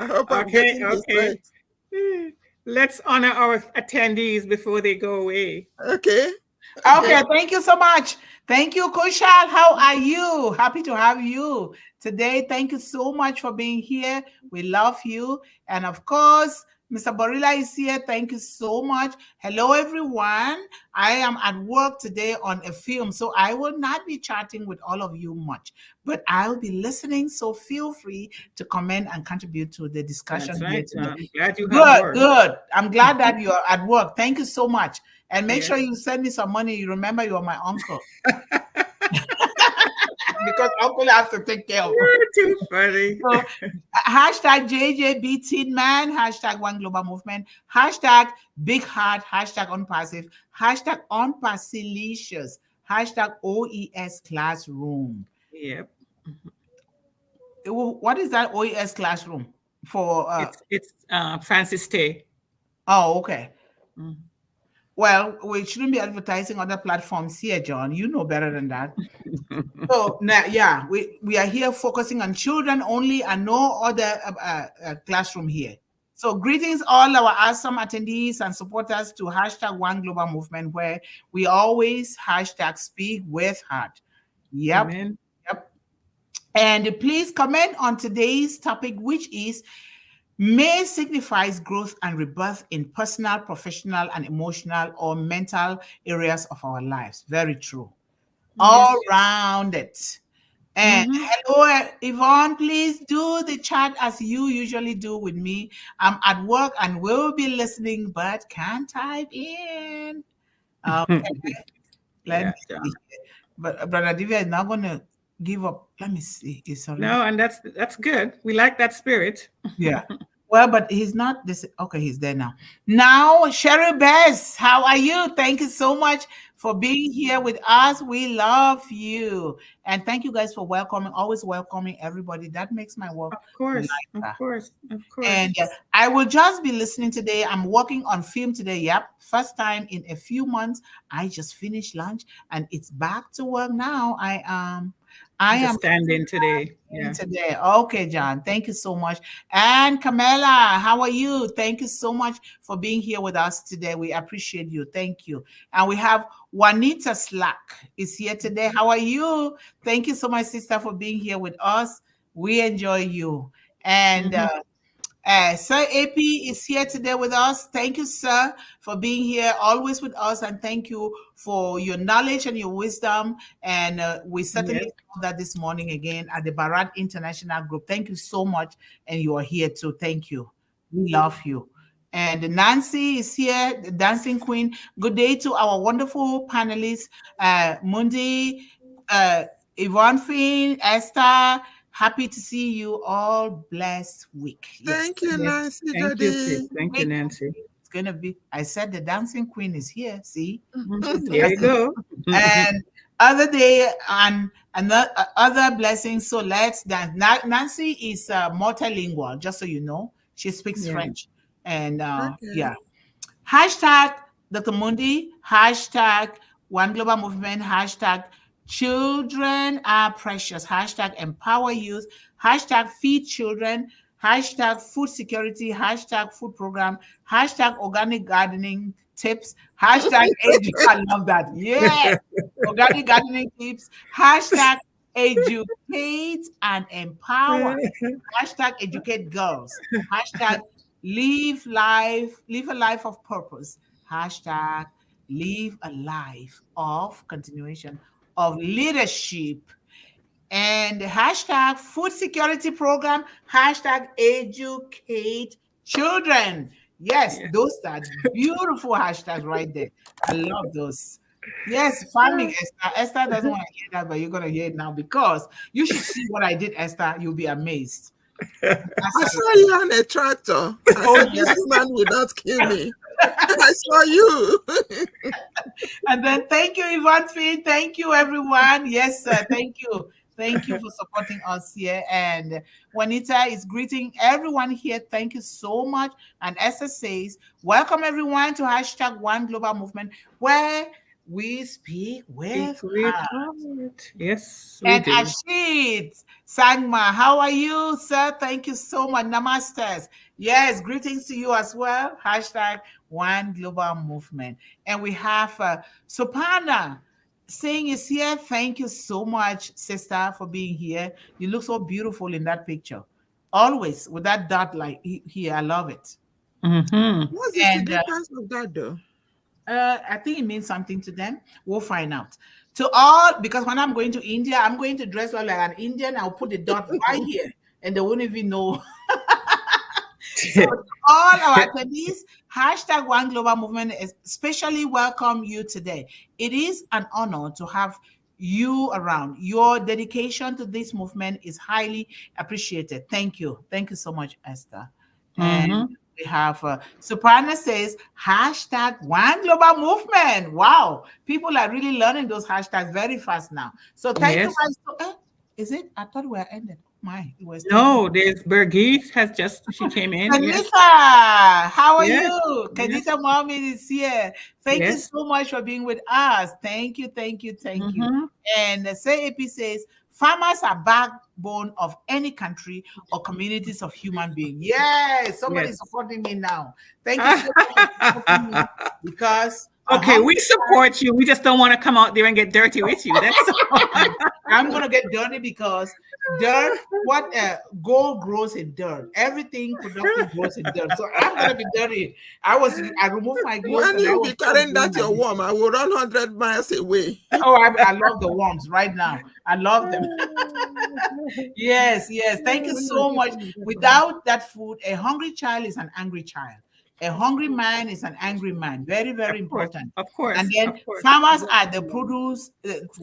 I hope I'm getting this right. Let's honor our attendees before they go away. Okay, thank you so much. Thank you, Kushal. How are you? Happy to have you today. Thank you so much for being here. We love you. And of course, Mr. Barilla is here. Thank you so much. Hello, everyone. I am at work today on a film, so I will not be chatting with all of you much, but I'll be listening. So feel free to comment and contribute to the discussion That's here right. today. I'm glad you have Good, work. good. I'm glad that you're at work. Thank you so much. And make Yes. sure you send me some money. You remember you're my uncle. Because uncle has to take care of me. You're too funny. So, hashtag JJBTeenMan, hashtag One Global Movement, hashtag Big Heart, hashtag Unpassive, hashtag Unpassilicious, hashtag OES Classroom. Yep. What is that OES Classroom for? It's Francis Tay. Oh, okay. Mm. Well, we shouldn't be advertising other platforms here, John. You know better than that. So now, yeah, we are here focusing on children only and no other classroom here. So greetings all our awesome attendees and supporters to hashtag One Global Movement, where we always hashtag Speak with Heart. Yep. Amen. Yep. And please comment on today's topic, which is May signifies growth and rebirth in personal, professional, and emotional or mental areas of our lives. Very true. All round it. And hello, Yvonne, please do the chat as you usually do with me. I'm at work and will be listening, but can't type in. Okay. Let me see. But Brother Divya is not going to give up. Let me see. It's already... No, and that's good. We like that spirit. Yeah. Well, but he's not this. Okay, he's there now. Now, Sherry Bess, how are you? Thank you so much for being here with us. We love you. And thank you guys for welcoming, always welcoming everybody. That makes my work. Of course, lighter. of course, of course. And I will just be listening today. I'm working on film today. Yep. First time in a few months. I just finished lunch and it's back to work now. I am standing today. Yeah. Today. Okay, John. Thank you so much. And Camilla, how are you? Thank you so much for being here with us today. We appreciate you. Thank you. And we have Juanita Slack is here today. How are you? Thank you so much, sister, for being here with us. We enjoy you. And Sir AP is here today with us. Thank you, sir, for being here, always with us, and thank you for your knowledge and your wisdom. And we certainly found that this morning again at the Bharat International Group. Thank you so much, and you are here too. Thank you. We love you. And Nancy is here, the dancing queen. Good day to our wonderful panelists, Mundih, Yvonne Finn, Esther. Happy to see you all. Blessed week. Thank you, Nancy. Thank you, Thank you, Nancy. It's gonna be. I said the dancing queen is here. See, there you go. And other day and other blessings. So let's dance. Nancy is multilingual. Just so you know, she speaks French. And yeah. Hashtag Dr. Mundih. Hashtag One Global Movement. Hashtag Children are precious. Hashtag empower youth. Hashtag feed children. Hashtag food security. Hashtag food program. Hashtag organic gardening tips. Hashtag I love that. Yes. Organic gardening tips. Hashtag educate and empower. Hashtag educate girls. Hashtag live a life of purpose. Hashtag live a life of continuation of leadership. And hashtag food security program, hashtag educate children. Yes, those are beautiful hashtags right there. I love those. Yes, farming, Esther. Esther doesn't want to hear that, but you're going to hear it now because you should see what I did, Esther. You'll be amazed. I saw you on a tractor. I said, this man will not kill me. I saw you. And then thank you, Yvonne Finn. Thank you, everyone. Yes, sir. Thank you. Thank you for supporting us here. And Juanita is greeting everyone here. Thank you so much. And Esther says, welcome everyone to hashtag One Global Movement, where we speak with heart. Yes, and Ashit Sangma, how are you, sir? Thank you so much. Namastes. Yes, greetings to you as well. Hashtag One Global Movement. And we have Sopana saying is here. Thank you so much, sister, for being here. You look so beautiful in that picture. Always with that dot like here. I love it. Mm-hmm. What's the And significance of that, though? I think it means something to them. We'll find out. To all, because when I'm going to India, I'm going to dress up like an Indian. I'll put the dot right here, and they won't even know. So to all our attendees, hashtag One Global Movement especially welcome you today. It is an honor to have you around. Your dedication to this movement is highly appreciated. Thank you. Thank you so much, Esther. And we have Soprano says hashtag One Global Movement. Wow, people are really learning those hashtags very fast now. So thank you guys. Is it? I thought we were ended. My, it was No, there's Birgit she came in. Kanita, Yes. how are Yes. you? Yes. Kanita Mommy is here. Thank you Yes. so much for being with us. Thank you, thank you, thank you. And SAP says, farmers are backbone of any country or communities of human beings. Yes, somebody's supporting me now. Thank you so much for supporting me because okay, we support you. We just don't want to come out there and get dirty with you. That's all. I'm gonna get dirty because dirt, gold grows in dirt. Everything productive grows in dirt. So I'm gonna be dirty. I removed my gloves. When you be carrying that your worm, I will run 100 miles away. Oh, I love the worms right now. I love them. Yes. Thank you so much. Without that food, a hungry child is an angry child. A hungry man is an angry man. Very, very important. Of course. And then farmers are the produce.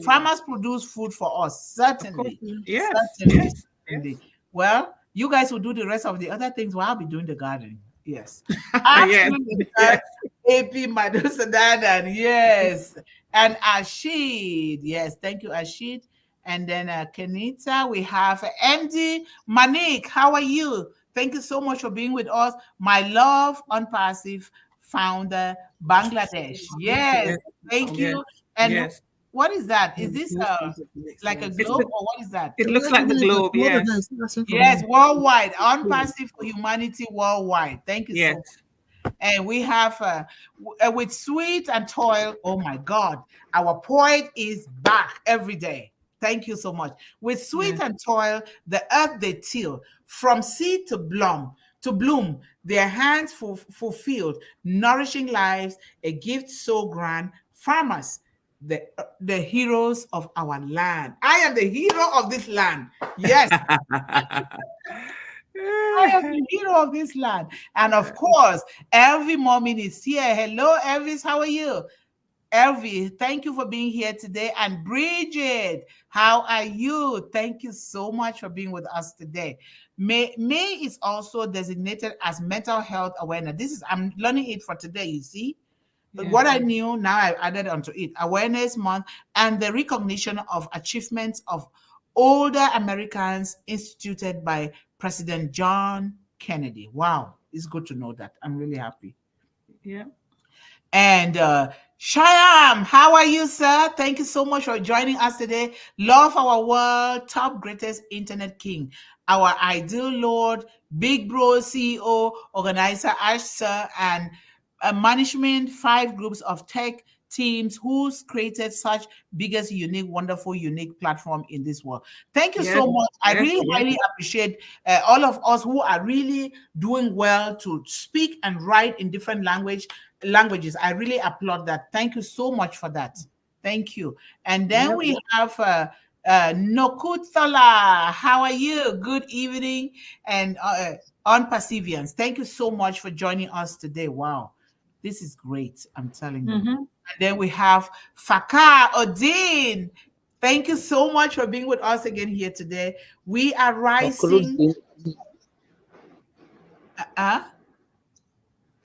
Farmers produce food for us. Certainly. Yes. Certainly. Well, you guys will do the rest of the other things while I'll be doing the gardening. Yes. Absolutely. Yes. AP Madhusudanan. Yes. And Ashid. Yes. Thank you, Ashid. And then Kenita, we have MD Manik. How are you? Thank you so much for being with us. My love, Unpassive founder, Bangladesh. Yes, thank you. And what is that? Is this like a globe or what is that? It looks like the globe, yes. Yes, worldwide. Unpassive for humanity worldwide. Thank you so much. And we have with sweat and toil, oh my God, our poet is back every day. Thank you so much. With sweat and toil, the earth they till, from seed to bloom, their hands fulfilled, nourishing lives, a gift so grand. Farmers, the heroes of our land. I am the hero of this land. Yes. I am the hero of this land. And of course, Elvie Momin is here. Hello, Elvis. How are you? Elvie, thank you for being here today. And Bridget, how are you? Thank you so much for being with us today. May is also designated as mental health awareness. I'm learning it for today, you see. But what I knew, now I added onto it. Awareness Month and the recognition of achievements of older Americans instituted by President John Kennedy. Wow, it's good to know that. I'm really happy. Yeah. And Shyam, how are you, sir? Thank you so much for joining us today. Love our world, top greatest internet king, our ideal Lord, Big Bro CEO, organizer Ash, sir, and management, 5 groups of tech teams who's created such biggest, unique, wonderful, unique platform in this world. Thank you so much. I really highly appreciate all of us who are really doing well to speak and write in different languages. I really applaud that. Thank you so much for that. Thank you. And then we have Nokuthala. How are you? Good evening. And on Pacifians, thank you so much for joining us today. Wow. This is great. I'm telling you. And then we have Fakar Odin. Thank you so much for being with us again here today. We are rising.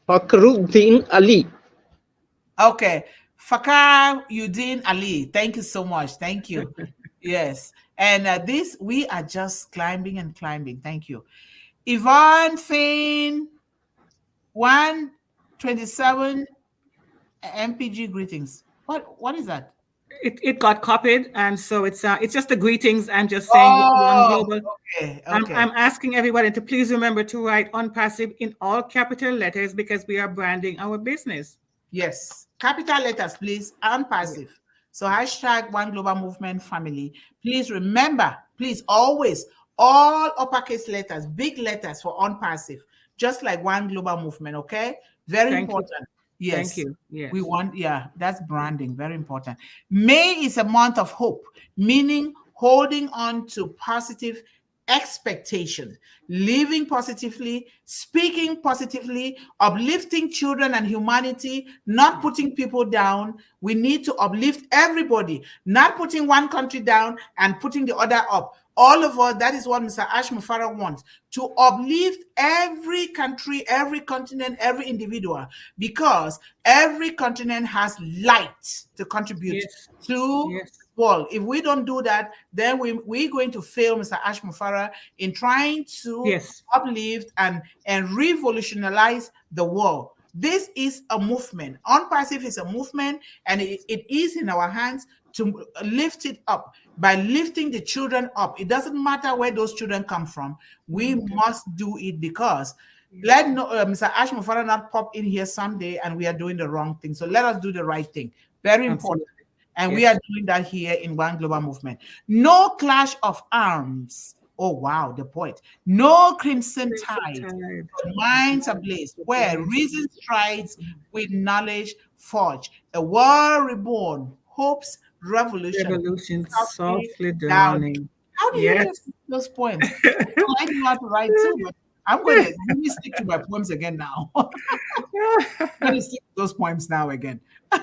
Fakhruddin Ali. Okay. Fakar Udin Ali. Thank you so much. Thank you. Yes. And we are just climbing and climbing. Thank you. Yvonne Finn, 127 MPG greetings. What is that? It got copied, and so it's just the greetings. I'm just saying. Okay. I'm asking everybody to please remember to write Unpassive in all capital letters because we are branding our business. Yes, capital letters, please. Unpassive. So hashtag One Global Movement Family. Please remember, please always all uppercase letters, big letters for Unpassive. just like One Global Movement, okay? Very Thank you. important. Yes. Thank you. Yes. We want, that's branding, very important. May is a month of hope, meaning holding on to positive expectations, living positively, speaking positively, uplifting children and humanity, not putting people down. We need to uplift everybody, not putting one country down and putting the other up. All of us, that is what Mr. Ash Mufara wants, to uplift every country, every continent, every individual, because every continent has light to contribute to the world. If we don't do that, then we're going to fail Mr. Ash Mufara in trying to uplift and revolutionize the world. This is a movement. Unpassive is a movement, and it is in our hands to lift it up by lifting the children up. It doesn't matter where those children come from. We must do it, because let Mr. Ash Mufara not pop in here someday and we are doing the wrong thing. So let us do the right thing. Very important. And we are doing that here in One Global Movement. No clash of arms. Oh, wow, the poet. No crimson tide. Minds ablaze, where reason strides with knowledge forge. A world reborn, hopes revolution softly dawning. How do you get those poems? I know how to write too, but I'm going to let me stick to my poems again now. I'm going to stick to those poems now again.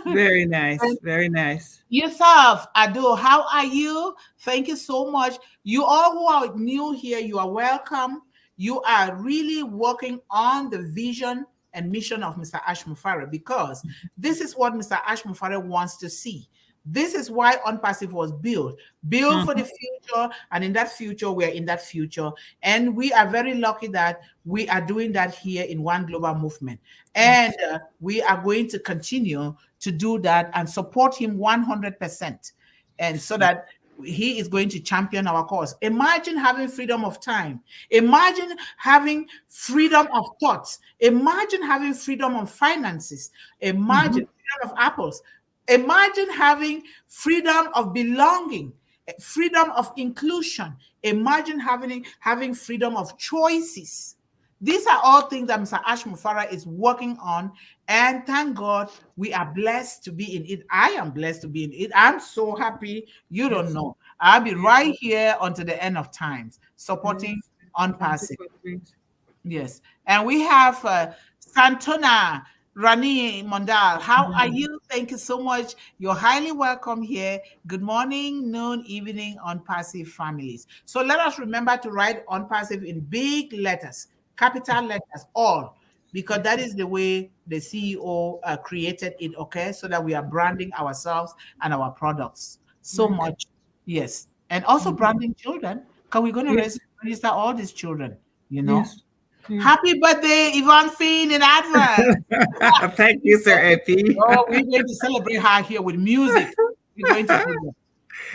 Very nice. Very nice. Yourself, Ado, how are you? Thank you so much. You all who are new here, you are welcome. You are really working on the vision and mission of Mr. Ash Mufara, because this is what Mr. Ash Mufara wants to see. This is why Unpassive was built for the future, and in that future, we're in that future. And we are very lucky that we are doing that here in One Global Movement. And we are going to continue to do that and support him 100%. And so that he is going to champion our cause. Imagine having freedom of time. Imagine having freedom of thoughts. Imagine having freedom of finances. Imagine freedom of apples. Imagine having freedom of belonging, freedom of inclusion. Imagine having freedom of choices. These are all things that Mr. Ash Mufara is working on. And thank God we are blessed to be in it. I am blessed to be in it. I'm so happy. You don't know. I'll be right here until the end of times, supporting Unpassive. Yes. And we have Santona Rani Mondal. How are you? Thank you so much. You're highly welcome here. Good morning, noon, evening, Unpassive families. So let us remember to write Unpassive in big letters, capital letters, all, because that is the way the CEO created it, okay? So that we are branding ourselves and our products so much. Yes. And also branding children, because we're going to register all these children, you know? Happy birthday, Yvonne Finn, in advance. Thank you, Sir Epi. Oh, we're going to celebrate her here with music. We're going to do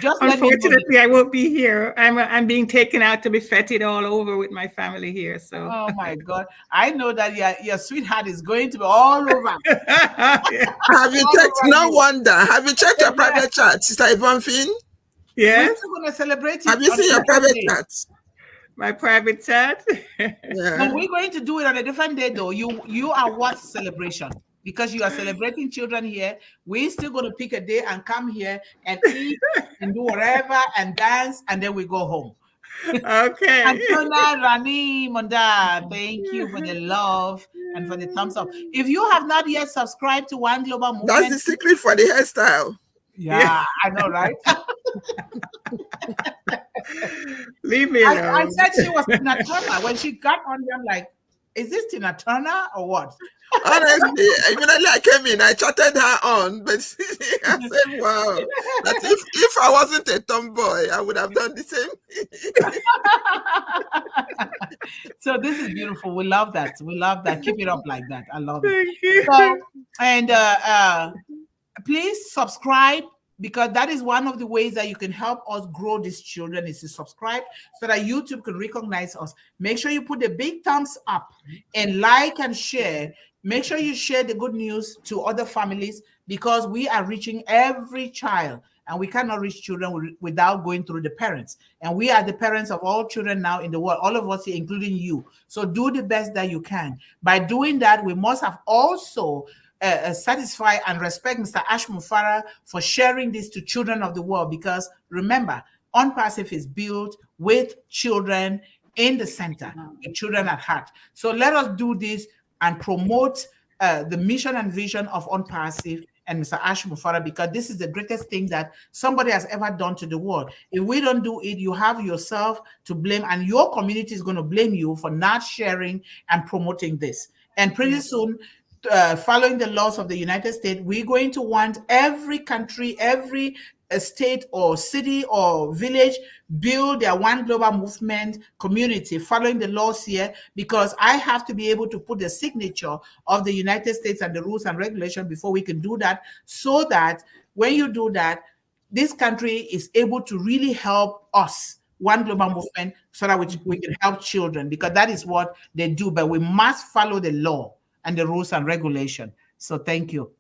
that. Unfortunately, I won't be here. I'm being taken out to be feted all over with my family here. So. Oh my God! I know that your sweetheart is going to be all over. Have you checked? No wonder. Have you checked your private chat, Sister Yvonne Finn? Yes. We're going to celebrate it. Have you seen your private chat? My private chat. No, we're going to do it on a different day, though. You are what celebration? Because you are celebrating children here. We're still going to pick a day and come here and eat and do whatever and dance, and then we go home. Okay. Antona Rani Monda, thank you for the love and for the thumbs up. If you have not yet subscribed to One Global Movement, that's the secret for the hairstyle. Yeah, I know, right? Leave me alone. I said she was Tina Turner. When she got on there, I'm like, is this Tina Turner or what? Honestly, immediately I came in, I chatted her on, but I said, wow, that if I wasn't a tomboy, I would have done the same. So this is beautiful. We love that. We love that. Keep it up like that. I love it. Thank you. So, and please subscribe, because that is one of the ways that you can help us grow these children, is to subscribe so that YouTube can recognize us. Make sure you put the big thumbs up and like and share. Make sure you share the good news to other families, because we are reaching every child. and we cannot reach children without going through the parents. And we are the parents of all children now in the world, all of us here, including you. So do the best that you can. By doing that, we must have also satisfy and respect Mr. Ash Mufara for sharing this to children of the world, because remember, OnPassive is built with children in the center, with children at heart. So let us do this and promote the mission and vision of OnPassive and Mr. Ash Mufara, because this is the greatest thing that somebody has ever done to the world. If we don't do it, you have yourself to blame, and your community is going to blame you for not sharing and promoting this. And pretty soon, following the laws of the United States, we're going to want every country, every state or city or village build their One Global Movement community following the laws here, because I have to be able to put the signature of the United States and the rules and regulations before we can do that, so that when you do that, this country is able to really help us, One Global Movement, so that we can help children, because that is what they do. But we must follow the law and the rules and regulation. So thank you.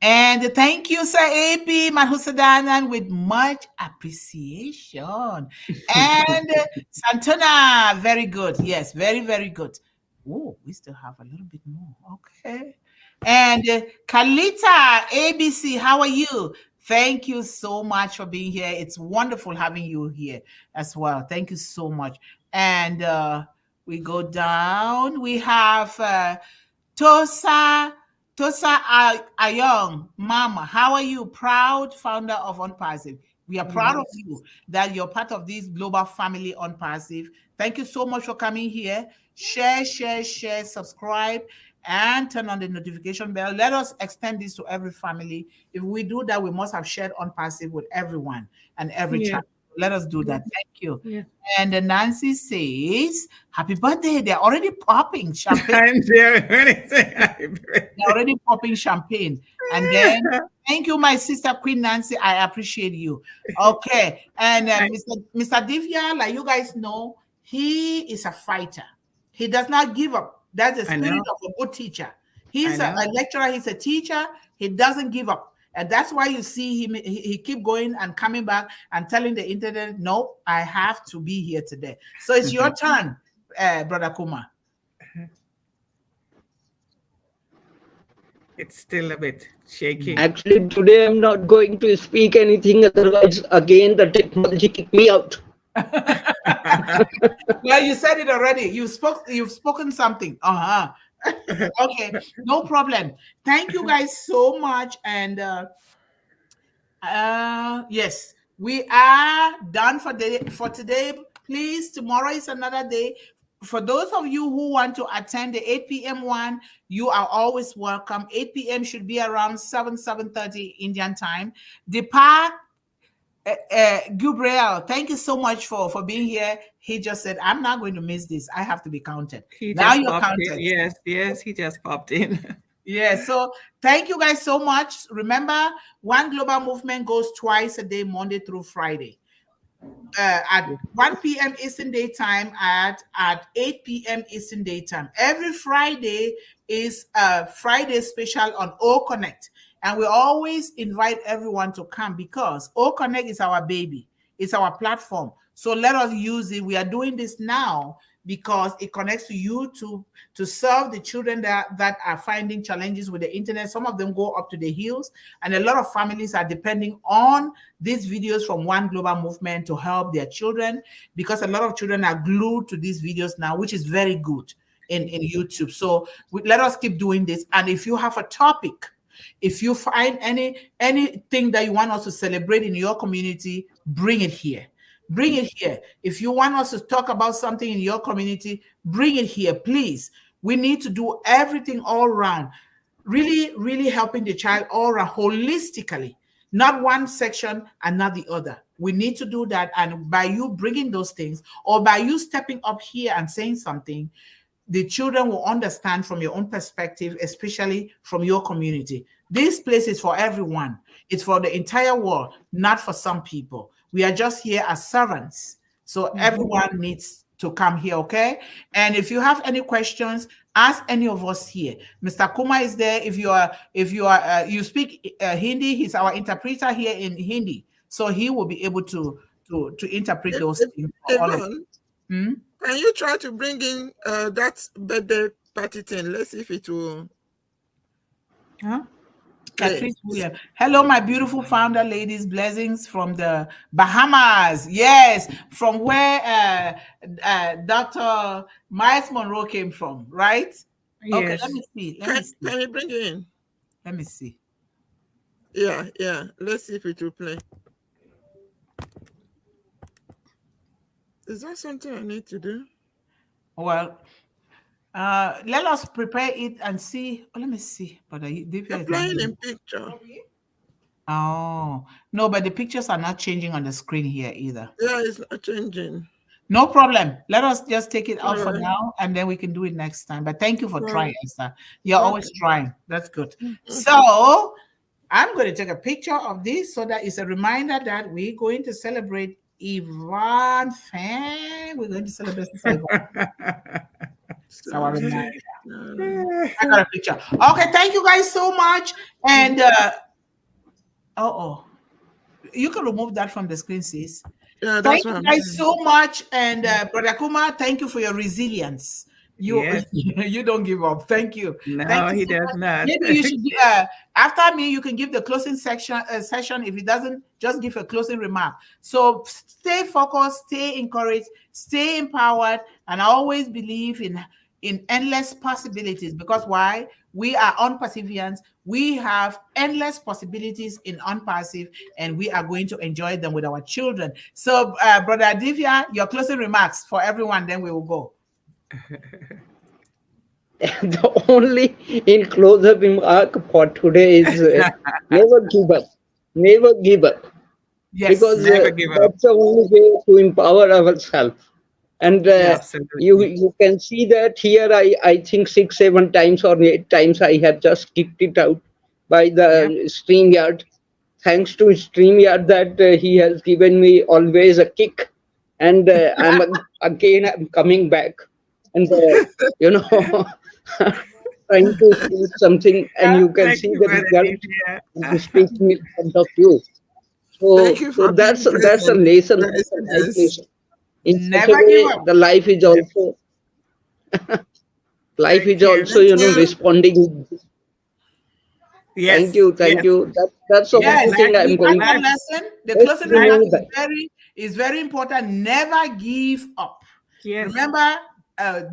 And thank you, Sir AP Mahusadanan, with much appreciation. And Santana, very good. Yes, very, very good. Oh, we still have a little bit more. Okay. And Kalita ABC, how are you? Thank you so much for being here. It's wonderful having you here as well. Thank you so much. And we go down. We have Tosa Ayong, Mama. How are you? Proud founder of OnPassive. We are proud of you that you're part of this global family OnPassive. Thank you so much for coming here. Share, subscribe, and turn on the notification bell. Let us extend this to every family. If we do that, we must have shared OnPassive with everyone and every child. Let us do that. Thank you. Yeah. And Nancy says, happy birthday. They're already popping champagne. They're already popping champagne. And then, thank you, my sister, Queen Nancy. I appreciate you. Okay. And Mr. Divya, like you guys know, he is a fighter. He does not give up. That's the spirit of a good teacher. He's a lecturer. He's a teacher. He doesn't give up. And that's why you see him, he keep going and coming back and telling the internet, no, I have to be here today. So it's your turn, Brother Kumar. It's still a bit shaky. Actually, today I'm not going to speak anything. Otherwise, again, the technology kicked me out. Well, you said it already. You've spoken something. Okay, no problem. Thank you guys so much. And yes, we are done for today. Please, tomorrow is another day. For those of you who want to attend the 8 p.m. one, you are always welcome. 8 p.m. should be around 7:30 Indian time. Deepak Gabriel, thank you so much for being here. He just said, I'm not going to miss this. I have to be counted. Now you're counted. Yes, he just popped in. Yeah, so thank you guys so much. Remember, One Global Movement goes twice a day, Monday through Friday. At 1 p.m. Eastern Daytime, at 8 p.m. Eastern Daytime. Every Friday is a Friday special on O-Connect. And we always invite everyone to come, because O-Connect is our baby. It's our platform. So let us use it. We are doing this now because it connects to YouTube to serve the children that are finding challenges with the internet. Some of them go up to the hills, and a lot of families are depending on these videos from One Global Movement to help their children, because a lot of children are glued to these videos now, which is very good in YouTube. So let us keep doing this. And if you have a topic, if you find anything that you want us to celebrate in your community, bring it here. Bring it here. If you want us to talk about something in your community, bring it here, please. We need to do everything all around, really, really helping the child all around, holistically, not one section and not the other. We need to do that. And by you bringing those things, or by you stepping up here and saying something, the children will understand from your own perspective, especially from your community. This place is for everyone. It's for the entire world, not for some people. We are just here as servants. So everyone needs to come here, okay? And if you have any questions, Ask any of us here. Mr. Kumar is there. If you speak Hindi, he's our interpreter here in Hindi, so he will be able to interpret those things for all of us. Can you try to bring in that birthday party thing? Let's see if it will. Huh? Patrice William. Hello, my beautiful founder, ladies. Blessings from the Bahamas. Yes, from where Dr. Miles Monroe came from, right? Yes. Okay, let me see. Can we bring it in? Let me see. Yeah. Let's see if it will play. Is that something I need to do? Well, let us prepare it and see. Oh, let me see. But They're playing in picture. Oh, no, but the pictures are not changing on the screen here either. Yeah, it's not changing. No problem. Let us just take it out for now, and then we can do it next time. But thank you for trying, Esther. You're always trying. That's good. So I'm going to take a picture of this so that it's a reminder that we're going to celebrate Yvonne Finn. We're going to celebrate Yvonne. It's our reminder. I got a picture. Okay, thank you guys so much. And you can remove that from the screen, sis. Yeah, thank you guys so much. And Brother Kumar, thank you for your resilience. You don't give up. Thank you. No, thank you he does not. Maybe you should after me, you can give the closing session. If it doesn't, just give a closing remark. So stay focused, stay encouraged, stay empowered, and always believe in endless possibilities. Because why? We are on Perseverance. We have endless possibilities in Unpassive, and we are going to enjoy them with our children. So, Brother Divya, your closing remarks for everyone, then we will go. The only in closer remark for today is never give up. Never give up. Yes, because never give up. that's the only way to empower ourselves. And you can see that here I think 6, 7 times or 8 times I have just kicked it out by the StreamYard. Thanks to StreamYard that he has given me always a kick. And I'm coming back. And trying to do something, and you can see the result and speaking in front of you. So that's a lesson. In such a way, the life is also responding. Yes. Thank you. That's the one thing I'm going to. Lesson. The closing remark is very important. Never give up. Yes. Remember,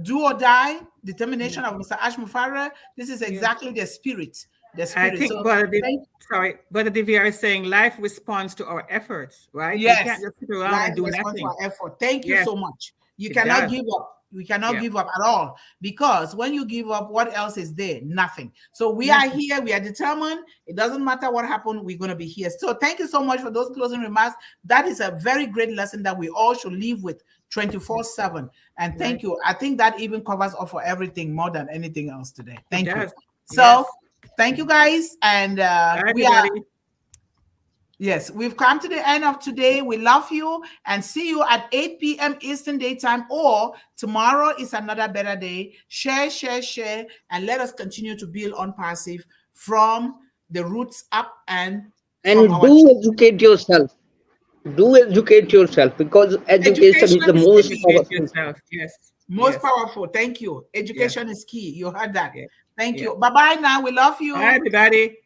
do or die, determination of Mr. Ash Mufareh. This is exactly the spirit. I think Brother Divya is saying life responds to our efforts, right? Yes. You can't just sit around and do nothing. To our effort. Thank you so much. You cannot give up. We cannot give up at all, because when you give up, what else is there? Nothing. So we are here. We are determined. It doesn't matter what happened. We're going to be here. So thank you so much for those closing remarks. That is a very great lesson that we all should live with 24/7. And thank you. I think that even covers up for everything more than anything else today. Thank you. So thank you guys. And we've come to the end of today. We love you and see you at 8 p.m. Eastern Daytime, or tomorrow is another better day. Share, and let us continue to build Unpassive from the roots up and do educate yourself. Do educate yourself, because education is the most powerful. Most powerful. Thank you. Education is key. You heard that. Thank you. Bye-bye now. We love you. Bye, everybody.